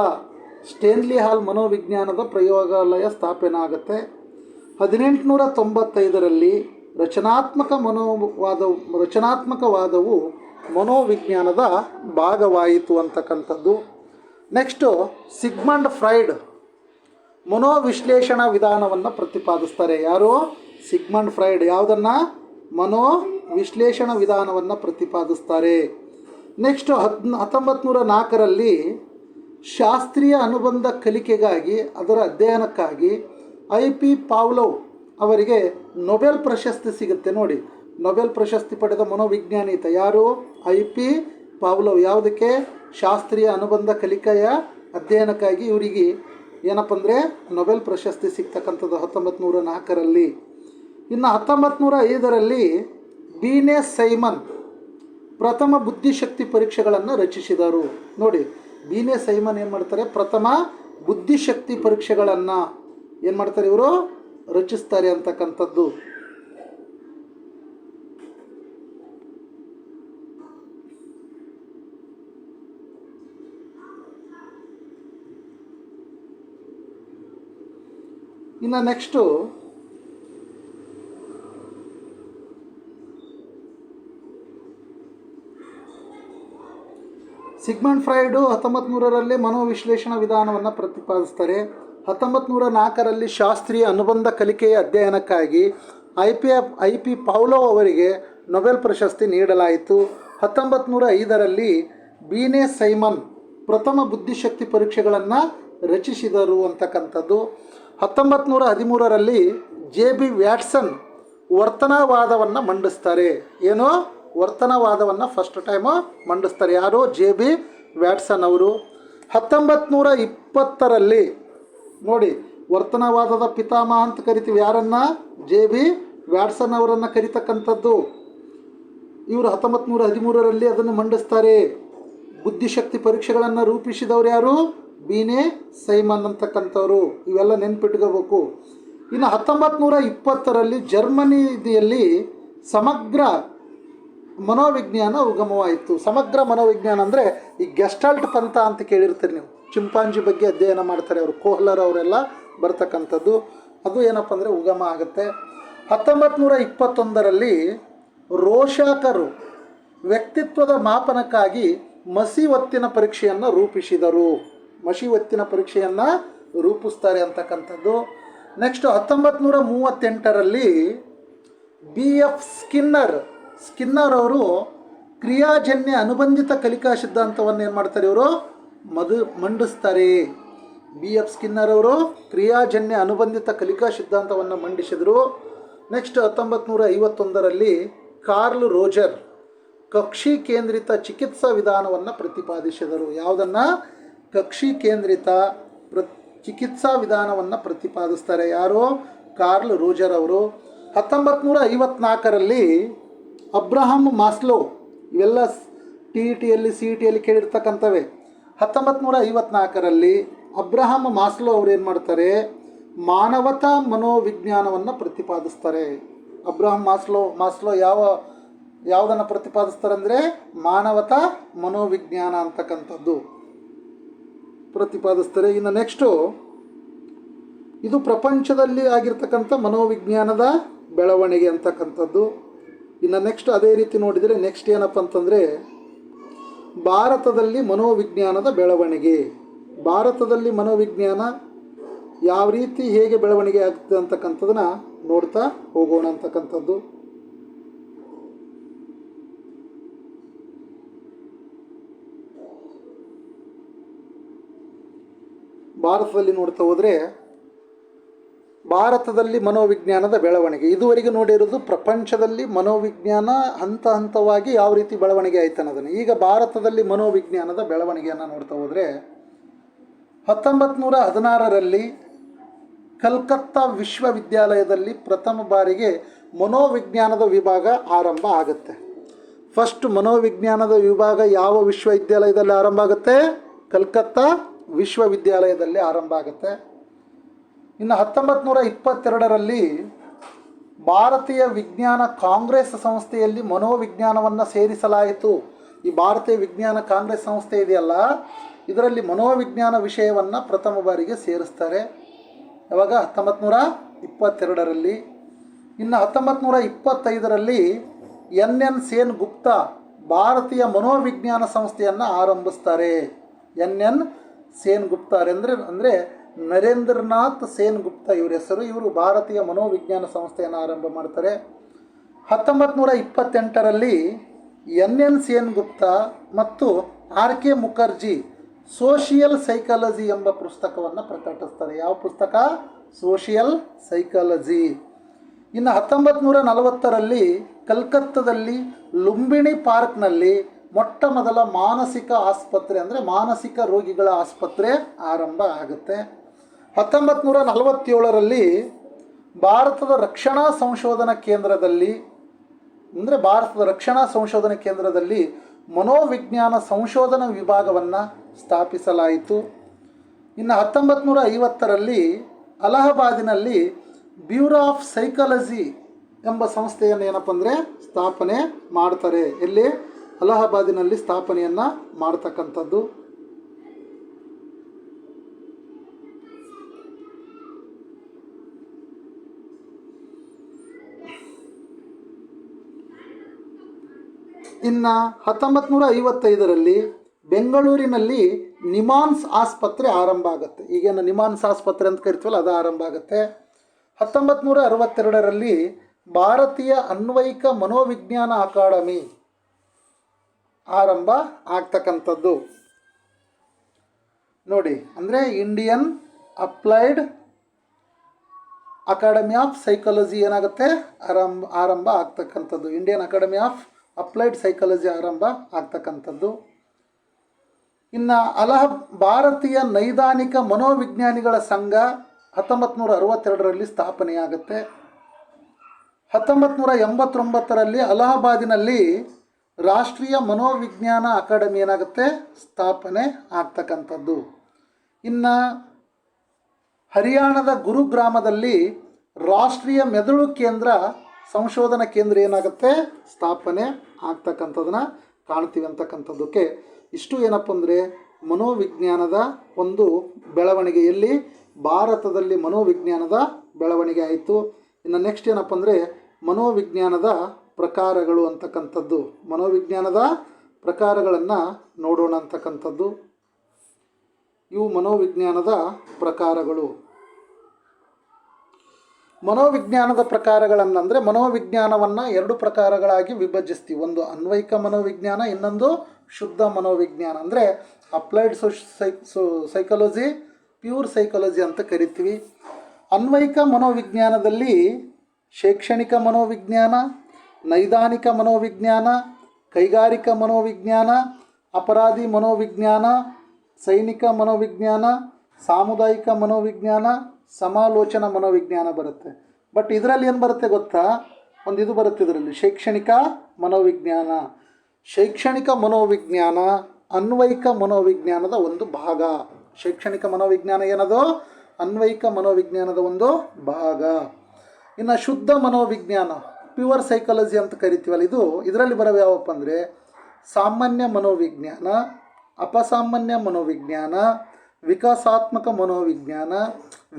ಸ್ಟೇನ್ಲಿ ಹಾಲ್ ಮನೋವಿಜ್ಞಾನದ ಪ್ರಯೋಗಾಲಯ ಸ್ಥಾಪನೆ ಆಗುತ್ತೆ. 1895ರಲ್ಲಿ ರಚನಾತ್ಮಕವಾದವು ಮನೋವಿಜ್ಞಾನದ ಭಾಗವಾಯಿತು ಅಂತಕ್ಕಂಥದ್ದು. ನೆಕ್ಸ್ಟು ಸಿಗ್ಮಂಡ್ ಫ್ರೈಡ್ ಮನೋವಿಶ್ಲೇಷಣಾ ವಿಧಾನವನ್ನು ಪ್ರತಿಪಾದಿಸ್ತಾರೆ. ಯಾರು? Sigmund fried. ಯಾವುದನ್ನು? ಮನೋವಿಶ್ಲೇಷಣಾ ವಿಧಾನವನ್ನು ಪ್ರತಿಪಾದಿಸ್ತಾರೆ. ನೆಕ್ಸ್ಟು 1904ರಲ್ಲಿ ಶಾಸ್ತ್ರೀಯ ಅನುಬಂಧ ಕಲಿಕೆಗಾಗಿ ಅದರ ಅಧ್ಯಯನಕ್ಕಾಗಿ IP ಪಾವ್ಲೋವ್ ಅವರಿಗೆ ನೊಬೆಲ್ ಪ್ರಶಸ್ತಿ ಸಿಗುತ್ತೆ. ನೋಡಿ, ನೊಬೆಲ್ ಪ್ರಶಸ್ತಿ ಪಡೆದ ಮನೋವಿಜ್ಞಾನಿ ಈತ. ಯಾರು? IP Pavlov. ಯಾವುದಕ್ಕೆ? ಶಾಸ್ತ್ರೀಯ ಅನುಬಂಧ ಕಲಿಕೆಯ ಅಧ್ಯಯನಕ್ಕಾಗಿ ಇವರಿಗೆ ಏನಪ್ಪ ಅಂದರೆ ನೊಬೆಲ್ ಪ್ರಶಸ್ತಿ ಸಿಗ್ತಕ್ಕಂಥದ್ದು 1904ರಲ್ಲಿ. ಇನ್ನು 1905ರಲ್ಲಿ ಬೀನೆ ಸೈಮನ್ ಪ್ರಥಮ ಬುದ್ಧಿಶಕ್ತಿ ಪರೀಕ್ಷೆಗಳನ್ನು ರಚಿಸಿದರು. ನೋಡಿ, ಬೀನೆ ಸೈಮನ್ ಏನು ಮಾಡ್ತಾರೆ, ಪ್ರಥಮ ಬುದ್ಧಿಶಕ್ತಿ ಪರೀಕ್ಷೆಗಳನ್ನು ಏನು ಮಾಡ್ತಾರೆ, ಇವರು ರಚಿಸ್ತಾರೆ ಅಂತಕ್ಕಂಥದ್ದು. ಇನ್ನು ನೆಕ್ಸ್ಟು ಸಿಗ್ಮಂಡ್ ಫ್ರೈಡು 1900ರಲ್ಲಿ ಮನೋವಿಶ್ಲೇಷಣಾ ವಿಧಾನವನ್ನು ಪ್ರತಿಪಾದಿಸ್ತಾರೆ. 1904ರಲ್ಲಿ ಶಾಸ್ತ್ರೀಯ ಅನುಬಂಧ ಕಲಿಕೆಯ ಅಧ್ಯಯನಕ್ಕಾಗಿ IP ಪಾವ್ಲೋವ್ ಅವರಿಗೆ ನೊಬೆಲ್ ಪ್ರಶಸ್ತಿ ನೀಡಲಾಯಿತು. 1905ರಲ್ಲಿ ಬೀನೆ ಸೈಮನ್ ಪ್ರಥಮ ಬುದ್ಧಿಶಕ್ತಿ ಪರೀಕ್ಷೆಗಳನ್ನು ರಚಿಸಿದರು ಅಂತಕ್ಕಂಥದ್ದು. 1913ರಲ್ಲಿ JB ವ್ಯಾಟ್ಸನ್ ವರ್ತನವಾದವನ್ನು ಮಂಡಿಸ್ತಾರೆ. ಏನು? ವರ್ತನವಾದವನ್ನು ಫಸ್ಟ್ ಟೈಮು ಮಂಡಿಸ್ತಾರೆ. ಯಾರು? JB ವ್ಯಾಟ್ಸನ್ ಅವರು. 1920ರಲ್ಲಿ ನೋಡಿ, ವರ್ತನವಾದದ ಪಿತಾಮಹ ಅಂತ ಕರಿತೀವಿ. ಯಾರನ್ನು? JB ವ್ಯಾಟ್ಸನ್ ಅವರನ್ನು ಕರಿತಕ್ಕಂಥದ್ದು. ಇವರು 1913ರಲ್ಲಿ ಅದನ್ನು ಮಂಡಿಸ್ತಾರೆ. ಬುದ್ಧಿಶಕ್ತಿ ಪರೀಕ್ಷೆಗಳನ್ನು ರೂಪಿಸಿದವರು ಯಾರು? ಬೀನೆ ಸೈಮನ್ ಅಂತಕ್ಕಂಥವ್ರು. ಇವೆಲ್ಲ ನೆನ್ಪಿಟ್ಕೋಬೇಕು. ಇನ್ನು 1920ರಲ್ಲಿ ಜರ್ಮನಿಯಲ್ಲಿ ಸಮಗ್ರ ಮನೋವಿಜ್ಞಾನ ಉಗಮವಾಯಿತು. ಸಮಗ್ರ ಮನೋವಿಜ್ಞಾನ ಅಂದರೆ ಈ ಗೆಸ್ಟಾಲ್ಟ್ ಪಂಥ ಅಂತ ಕೇಳಿರ್ತೀರಿ ನೀವು. ಚಿಂಪಾಂಜಿ ಬಗ್ಗೆ ಅಧ್ಯಯನ ಮಾಡ್ತಾರೆ ಅವರು, ಕೋಹ್ಲರ್ ಅವರೆಲ್ಲ ಬರ್ತಕ್ಕಂಥದ್ದು. ಅದು ಏನಪ್ಪ ಅಂದರೆ ಉಗಮ ಆಗುತ್ತೆ. 1921ರಲ್ಲಿ ರೋಷಾಕರು ವ್ಯಕ್ತಿತ್ವದ ಮಾಪನಕ್ಕಾಗಿ ಮಸಿವತ್ತಿನ ಪರೀಕ್ಷೆಯನ್ನು ರೂಪಿಸಿದರು. ಮಸಿವತ್ತಿನ ಪರೀಕ್ಷೆಯನ್ನು ರೂಪಿಸ್ತಾರೆ ಅಂತಕ್ಕಂಥದ್ದು. ನೆಕ್ಸ್ಟ್ 1938ರಲ್ಲಿ BF ಸ್ಕಿನ್ನರ್ ಅವರು ಕ್ರಿಯಾಜನ್ಯ ಅನುಬಂಧಿತ ಕಲಿಕಾ ಸಿದ್ಧಾಂತವನ್ನು ಏನು ಮಾಡ್ತಾರೆ? ಇವರು ಮಂಡಿಸ್ತಾರೆ. BF ಸ್ಕಿನ್ನರ್ ಅವರು ಕ್ರಿಯಾಜನ್ಯ ಅನುಬಂಧಿತ ಕಲಿಕಾ ಸಿದ್ಧಾಂತವನ್ನು ಮಂಡಿಸಿದರು. ನೆಕ್ಸ್ಟ್ 1951ರಲ್ಲಿ ಕಾರ್ಲ್ ರೋಜರ್ ಕಕ್ಷಿ ಕೇಂದ್ರಿತ ಚಿಕಿತ್ಸಾ ವಿಧಾನವನ್ನು ಪ್ರತಿಪಾದಿಸಿದರು. ಯಾವುದನ್ನು? ಕಕ್ಷಿ ಕೇಂದ್ರಿತ ಚಿಕಿತ್ಸಾ ವಿಧಾನವನ್ನು ಪ್ರತಿಪಾದಿಸ್ತಾರೆ. ಯಾರು? ಕಾರ್ಲ್ ರೋಜರ್ ಅವರು. 1954ರಲ್ಲಿ ಅಬ್ರಹಾಂ ಮಾಸ್ಲೋ, ಇವೆಲ್ಲ TETಯಲ್ಲಿ CETಯಲ್ಲಿ ಕೇಳಿರ್ತಕ್ಕಂಥವೇ. 1954ರಲ್ಲಿ ಅಬ್ರಹಾಂ ಮಾಸ್ಲೋ ಅವರು ಏನು ಮಾಡ್ತಾರೆ? ಮಾನವತಾ ಮನೋವಿಜ್ಞಾನವನ್ನು ಪ್ರತಿಪಾದಿಸ್ತಾರೆ. ಅಬ್ರಹಾಂ ಮಾಸ್ಲೋ ಯಾವುದನ್ನು ಪ್ರತಿಪಾದಿಸ್ತಾರೆ ಅಂದರೆ ಮಾನವತಾ ಮನೋವಿಜ್ಞಾನ ಅಂತಕ್ಕಂಥದ್ದು ಪ್ರತಿಪಾದಿಸ್ತಾರೆ. ಇನ್ನು ನೆಕ್ಸ್ಟು ಇದು ಪ್ರಪಂಚದಲ್ಲಿ ಆಗಿರ್ತಕ್ಕಂಥ ಮನೋವಿಜ್ಞಾನದ ಬೆಳವಣಿಗೆ ಅಂತಕ್ಕಂಥದ್ದು. ಇನ್ನು ನೆಕ್ಸ್ಟ್ ಅದೇ ರೀತಿ ನೋಡಿದರೆ ನೆಕ್ಸ್ಟ್ ಏನಪ್ಪ ಅಂತಂದರೆ ಭಾರತದಲ್ಲಿ ಮನೋವಿಜ್ಞಾನದ ಬೆಳವಣಿಗೆ. ಭಾರತದಲ್ಲಿ ಮನೋವಿಜ್ಞಾನ ಯಾವ ರೀತಿ ಹೇಗೆ ಬೆಳವಣಿಗೆ ಆಗ್ತದೆ ಅಂತಕ್ಕಂಥದ್ದನ್ನ ನೋಡ್ತಾ ಹೋಗೋಣ ಅಂತಕ್ಕಂಥದ್ದು. ಭಾರತದಲ್ಲಿ ನೋಡ್ತಾ ಹೋದರೆ ಭಾರತದಲ್ಲಿ ಮನೋವಿಜ್ಞಾನದ ಬೆಳವಣಿಗೆ ಇದುವರೆಗೆ ನೋಡಿರೋದು ಪ್ರಪಂಚದಲ್ಲಿ ಮನೋವಿಜ್ಞಾನ ಹಂತ ಹಂತವಾಗಿ ಯಾವ ರೀತಿ ಬೆಳವಣಿಗೆ ಆಯ್ತು ಅನ್ನೋದನ್ನು. ಈಗ ಭಾರತದಲ್ಲಿ ಮನೋವಿಜ್ಞಾನದ ಬೆಳವಣಿಗೆಯನ್ನು ನೋಡ್ತಾ ಹೋದರೆ 1916ರಲ್ಲಿ ಕಲ್ಕತ್ತಾ ವಿಶ್ವವಿದ್ಯಾಲಯದಲ್ಲಿ ಪ್ರಥಮ ಬಾರಿಗೆ ಮನೋವಿಜ್ಞಾನದ ವಿಭಾಗ ಆರಂಭ ಆಗುತ್ತೆ. ಫಸ್ಟ್ ಮನೋವಿಜ್ಞಾನದ ವಿಭಾಗ ಯಾವ ವಿಶ್ವವಿದ್ಯಾಲಯದಲ್ಲಿ ಆರಂಭ ಆಗುತ್ತೆ? ಕಲ್ಕತ್ತಾ ವಿಶ್ವವಿದ್ಯಾಲಯದಲ್ಲಿ ಆರಂಭ ಆಗುತ್ತೆ. ಇನ್ನು 1922ರಲ್ಲಿ ಭಾರತೀಯ ವಿಜ್ಞಾನ ಕಾಂಗ್ರೆಸ್ ಸಂಸ್ಥೆಯಲ್ಲಿ ಮನೋವಿಜ್ಞಾನವನ್ನು ಸೇರಿಸಲಾಯಿತು. ಈ ಭಾರತೀಯ ವಿಜ್ಞಾನ ಕಾಂಗ್ರೆಸ್ ಸಂಸ್ಥೆ ಇದೆಯಲ್ಲ, ಇದರಲ್ಲಿ ಮನೋವಿಜ್ಞಾನ ವಿಷಯವನ್ನು ಪ್ರಥಮ ಬಾರಿಗೆ ಸೇರಿಸ್ತಾರೆ. ಯಾವಾಗ? 1922ರಲ್ಲಿ. ಇನ್ನು 1925ರಲ್ಲಿ NN ಸೇನ್ ಗುಪ್ತಾ ಭಾರತೀಯ ಮನೋವಿಜ್ಞಾನ ಸಂಸ್ಥೆಯನ್ನು ಆರಂಭಿಸ್ತಾರೆ. NN ಸೇನ್ ಗುಪ್ತಾ ಅಂದರೆ ನರೇಂದ್ರನಾಥ್ ಸೇನ್ ಗುಪ್ತಾ ಇವ್ರ ಹೆಸರು. ಇವರು ಭಾರತೀಯ ಮನೋವಿಜ್ಞಾನ ಸಂಸ್ಥೆಯನ್ನು ಆರಂಭ ಮಾಡ್ತಾರೆ. 1928ರಲ್ಲಿ NN ಸೇನ್ ಗುಪ್ತಾ ಮತ್ತು RK ಮುಖರ್ಜಿ ಸೋಷಿಯಲ್ ಸೈಕಾಲಜಿ ಎಂಬ ಪುಸ್ತಕವನ್ನು ಪ್ರಕಟಿಸ್ತಾರೆ. ಯಾವ ಪುಸ್ತಕ? Social psychology. ಇನ್ನು 1940ರಲ್ಲಿ ಕಲ್ಕತ್ತಾದಲ್ಲಿ ಲುಂಬಿನಿ ಪಾರ್ಕ್ನಲ್ಲಿ ಮೊಟ್ಟ ಮೊದಲ ಮಾನಸಿಕ ಆಸ್ಪತ್ರೆ ಅಂದರೆ ಮಾನಸಿಕ ರೋಗಿಗಳ ಆಸ್ಪತ್ರೆ ಆರಂಭ ಆಗುತ್ತೆ. 1947ರಲ್ಲಿ ಭಾರತದ ರಕ್ಷಣಾ ಸಂಶೋಧನಾ ಕೇಂದ್ರದಲ್ಲಿ ಮನೋವಿಜ್ಞಾನ ಸಂಶೋಧನಾ ವಿಭಾಗವನ್ನು ಸ್ಥಾಪಿಸಲಾಯಿತು. ಇನ್ನು 1950ರಲ್ಲಿ ಅಲಹಾಬಾದಿನಲ್ಲಿ ಬ್ಯೂರೋ ಆಫ್ ಸೈಕಾಲಜಿ ಎಂಬ ಸಂಸ್ಥೆಯನ್ನು ಏನಪ್ಪ ಅಂದರೆ ಸ್ಥಾಪನೆ ಮಾಡ್ತಾರೆ. ಎಲ್ಲಿ? ಅಲಹಾಬಾದಿನಲ್ಲಿ ಸ್ಥಾಪನೆಯನ್ನು ಮಾಡ್ತಕ್ಕಂಥದ್ದು. ಇನ್ನು 1955ರಲ್ಲಿ ಬೆಂಗಳೂರಿನಲ್ಲಿ ನಿಮಾನ್ಸ್ ಆಸ್ಪತ್ರೆ ಆರಂಭ ಆಗುತ್ತೆ. ಈಗೇನು ನಿಮಾನ್ಸ್ ಆಸ್ಪತ್ರೆ ಅಂತ ಕರಿತೀವಲ್ಲ ಅದು ಆರಂಭ ಆಗುತ್ತೆ. 1962ರಲ್ಲಿ ಭಾರತೀಯ ಅನ್ವಯಿಕ ಮನೋವಿಜ್ಞಾನ ಅಕಾಡೆಮಿ ಆರಂಭ ಆಗ್ತಕ್ಕಂಥದ್ದು. ನೋಡಿ, ಅಂದರೆ Indian applied academy of psychology ಏನಾಗುತ್ತೆ? ಆರಂಭ ಆಗ್ತಕ್ಕಂಥದ್ದು. Indian academy of applied psychology ಆರಂಭ ಆಗ್ತಕ್ಕಂಥದ್ದು. ಇನ್ನು ಭಾರತೀಯ ನೈದಾನಿಕ ಮನೋವಿಜ್ಞಾನಿಗಳ ಸಂಘ 1962ರಲ್ಲಿ ಸ್ಥಾಪನೆಯಾಗುತ್ತೆ. 1989ರಲ್ಲಿ ಅಲಹಾಬಾದಿನಲ್ಲಿ ರಾಷ್ಟ್ರೀಯ ಮನೋವಿಜ್ಞಾನ ಅಕಾಡೆಮಿ ಏನಾಗುತ್ತೆ, ಸ್ಥಾಪನೆ ಆಗ್ತಕ್ಕಂಥದ್ದು. ಇನ್ನು ಹರಿಯಾಣದ ಗುರುಗ್ರಾಮದಲ್ಲಿ ರಾಷ್ಟ್ರೀಯ ಮೆದುಳು ಕೇಂದ್ರ ಸಂಶೋಧನಾ ಕೇಂದ್ರ ಏನಾಗುತ್ತೆ, ಸ್ಥಾಪನೆ ಆಗ್ತಕ್ಕಂಥದ್ದನ್ನ ಕಾಣ್ತೀವಿ ಅಂತಕ್ಕಂಥದ್ದಕ್ಕೆ. ಇಷ್ಟು ಏನಪ್ಪ ಅಂದರೆ ಮನೋವಿಜ್ಞಾನದ ಒಂದು ಬೆಳವಣಿಗೆಯಲ್ಲಿ ಭಾರತದಲ್ಲಿ ಮನೋವಿಜ್ಞಾನದ ಬೆಳವಣಿಗೆ ಆಯಿತು. ಇನ್ನು ನೆಕ್ಸ್ಟ್ ಏನಪ್ಪ ಅಂದರೆ ಮನೋವಿಜ್ಞಾನದ ಪ್ರಕಾರಗಳು ಅಂತಕ್ಕಂಥದ್ದು. ಮನೋವಿಜ್ಞಾನದ ಪ್ರಕಾರಗಳನ್ನು ನೋಡೋಣ ಅಂತಕ್ಕಂಥದ್ದು. ಇವು ಮನೋವಿಜ್ಞಾನದ ಪ್ರಕಾರಗಳು. ಮನೋವಿಜ್ಞಾನದ ಪ್ರಕಾರಗಳನ್ನಂದರೆ ಮನೋವಿಜ್ಞಾನವನ್ನು 2 ಪ್ರಕಾರಗಳಾಗಿ ವಿಭಜಿಸ್ತೀವಿ. ಒಂದು ಅನ್ವಯಿಕ ಮನೋವಿಜ್ಞಾನ, ಇನ್ನೊಂದು ಶುದ್ಧ ಮನೋವಿಜ್ಞಾನ. ಅಂದರೆ ಅಪ್ಲೈಡ್ ಸೈಕಾಲಜಿ, ಪ್ಯೂರ್ ಸೈಕಾಲಜಿ ಅಂತ ಕರಿತೀವಿ. ಅನ್ವಯಿಕ ಮನೋವಿಜ್ಞಾನದಲ್ಲಿ ಶೈಕ್ಷಣಿಕ ಮನೋವಿಜ್ಞಾನ, ನೈದಾನಿಕ ಮನೋವಿಜ್ಞಾನ, ಕೈಗಾರಿಕಾ ಮನೋವಿಜ್ಞಾನ, ಅಪರಾಧಿ ಮನೋವಿಜ್ಞಾನ, ಸೈನಿಕ ಮನೋವಿಜ್ಞಾನ, ಸಾಮುದಾಯಿಕ ಮನೋವಿಜ್ಞಾನ, ಸಮಾಲೋಚನಾ ಮನೋವಿಜ್ಞಾನ ಬರುತ್ತೆ. ಬಟ್ ಇದರಲ್ಲಿ ಏನು ಬರುತ್ತೆ ಗೊತ್ತಾ, ಒಂದು ಇದು ಬರುತ್ತೆ ಇದರಲ್ಲಿ, ಶೈಕ್ಷಣಿಕ ಮನೋವಿಜ್ಞಾನ. ಶೈಕ್ಷಣಿಕ ಮನೋವಿಜ್ಞಾನ ಅನ್ವಯಿಕ ಮನೋವಿಜ್ಞಾನದ ಒಂದು ಭಾಗ. ಶೈಕ್ಷಣಿಕ ಮನೋವಿಜ್ಞಾನ ಏನದು, ಅನ್ವಯಿಕ ಮನೋವಿಜ್ಞಾನದ ಒಂದು ಭಾಗ. ಇನ್ನು ಶುದ್ಧ ಮನೋವಿಜ್ಞಾನ, ಪ್ಯೂರ್ ಸೈಕಾಲಜಿ ಅಂತ ಕರಿತೀವಲ್ಲ, ಇದರಲ್ಲಿ ಬರೋವು ಯಾವಪ್ಪ ಅಂದರೆ ಸಾಮಾನ್ಯ ಮನೋವಿಜ್ಞಾನ, ಅಪಸಾಮಾನ್ಯ ಮನೋವಿಜ್ಞಾನ, ವಿಕಾಸಾತ್ಮಕ ಮನೋವಿಜ್ಞಾನ,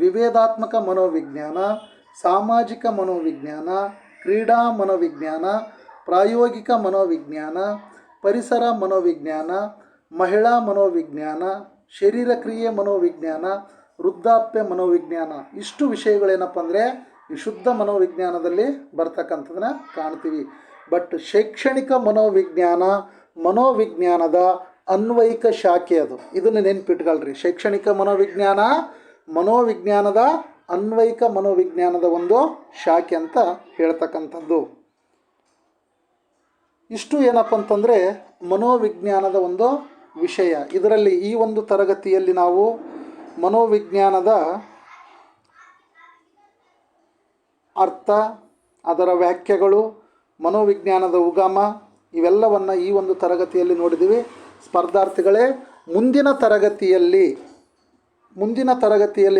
ವಿಭೇದಾತ್ಮಕ ಮನೋವಿಜ್ಞಾನ, ಸಾಮಾಜಿಕ ಮನೋವಿಜ್ಞಾನ, ಕ್ರೀಡಾ ಮನೋವಿಜ್ಞಾನ, ಪ್ರಾಯೋಗಿಕ ಮನೋವಿಜ್ಞಾನ, ಪರಿಸರ ಮನೋವಿಜ್ಞಾನ, ಮಹಿಳಾ ಮನೋವಿಜ್ಞಾನ, ಶರೀರ ಕ್ರಿಯೆ ಮನೋವಿಜ್ಞಾನ, ವೃದ್ಧಾಪ್ಯ ಮನೋವಿಜ್ಞಾನ. ಇಷ್ಟು ವಿಷಯಗಳೇನಪ್ಪ ಅಂದರೆ ಈ ಶುದ್ಧ ಮನೋವಿಜ್ಞಾನದಲ್ಲಿ ಬರ್ತಕ್ಕಂಥದ್ದನ್ನ ಕಾಣ್ತೀವಿ. ಬಟ್ ಶೈಕ್ಷಣಿಕ ಮನೋವಿಜ್ಞಾನ ಮನೋವಿಜ್ಞಾನದ ಅನ್ವಯಿಕ ಶಾಖೆ ಅದು. ಇದನ್ನು ನೆನ್ಪಿಟ್ಕೊಳ್ರಿ. ಶೈಕ್ಷಣಿಕ ಮನೋವಿಜ್ಞಾನ ಮನೋವಿಜ್ಞಾನದ ಅನ್ವಯಿಕ ಮನೋವಿಜ್ಞಾನದ ಒಂದು ಶಾಖೆ ಅಂತ ಹೇಳ್ತಕ್ಕಂಥದ್ದು. ಇಷ್ಟು ಏನಪ್ಪ ಅಂತಂದರೆ ಮನೋವಿಜ್ಞಾನದ ಒಂದು ವಿಷಯ. ಇದರಲ್ಲಿ ಈ ಒಂದು ತರಗತಿಯಲ್ಲಿ ನಾವು ಮನೋವಿಜ್ಞಾನದ ಅರ್ಥ, ಅದರ ವ್ಯಾಖ್ಯೆಗಳು, ಮನೋವಿಜ್ಞಾನದ ಉಗಮ ಇವೆಲ್ಲವನ್ನು ಈ ಒಂದು ತರಗತಿಯಲ್ಲಿ ನೋಡಿದ್ದೀವಿ. ಸ್ಪರ್ಧಾರ್ಥಿಗಳೇ, ಮುಂದಿನ ತರಗತಿಯಲ್ಲಿ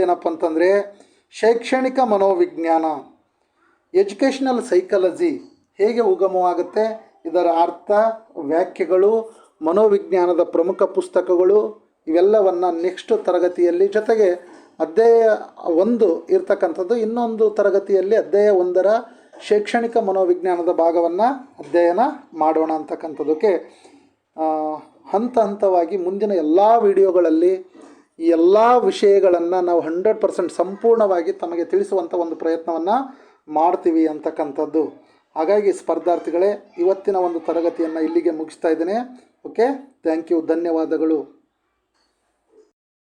ಏನಪ್ಪ ಅಂತಂದರೆ ಶೈಕ್ಷಣಿಕ ಮನೋವಿಜ್ಞಾನ, ಎಜುಕೇಷನಲ್ ಸೈಕಾಲಜಿ ಹೇಗೆ ಉಗಮವಾಗುತ್ತೆ, ಇದರ ಅರ್ಥ, ವ್ಯಾಖ್ಯೆಗಳು, ಮನೋವಿಜ್ಞಾನದ ಪ್ರಮುಖ ಪುಸ್ತಕಗಳು ಇವೆಲ್ಲವನ್ನು ನೆಕ್ಸ್ಟ್ ತರಗತಿಯಲ್ಲಿ, ಜೊತೆಗೆ ಅಧ್ಯಾಯ 1 ಇರ್ತಕ್ಕಂಥದ್ದು, ಇನ್ನೊಂದು ತರಗತಿಯಲ್ಲಿ ಅಧ್ಯಾಯ 1ರ ಶೈಕ್ಷಣಿಕ ಮನೋವಿಜ್ಞಾನದ ಭಾಗವನ್ನು ಅಧ್ಯಯನ ಮಾಡೋಣ ಅಂತಕ್ಕಂಥದ್ದಕ್ಕೆ ಹಂತ ಹಂತವಾಗಿ ಮುಂದಿನ ಎಲ್ಲ ವಿಡಿಯೋಗಳಲ್ಲಿ ಈ ಎಲ್ಲ ವಿಷಯಗಳನ್ನು ನಾವು 100% ಸಂಪೂರ್ಣವಾಗಿ ತಮಗೆ ತಿಳಿಸುವಂಥ ಒಂದು ಪ್ರಯತ್ನವನ್ನು ಮಾಡ್ತೀವಿ ಅಂತಕ್ಕಂಥದ್ದು. ಹಾಗಾಗಿ ಸ್ಪರ್ಧಾರ್ಥಿಗಳೇ, ಇವತ್ತಿನ ಒಂದು ತರಗತಿಯನ್ನು ಇಲ್ಲಿಗೆ ಮುಗಿಸ್ತಾ ಇದ್ದೇನೆ. ಓಕೆ, ಥ್ಯಾಂಕ್ ಯು, ಧನ್ಯವಾದಗಳು.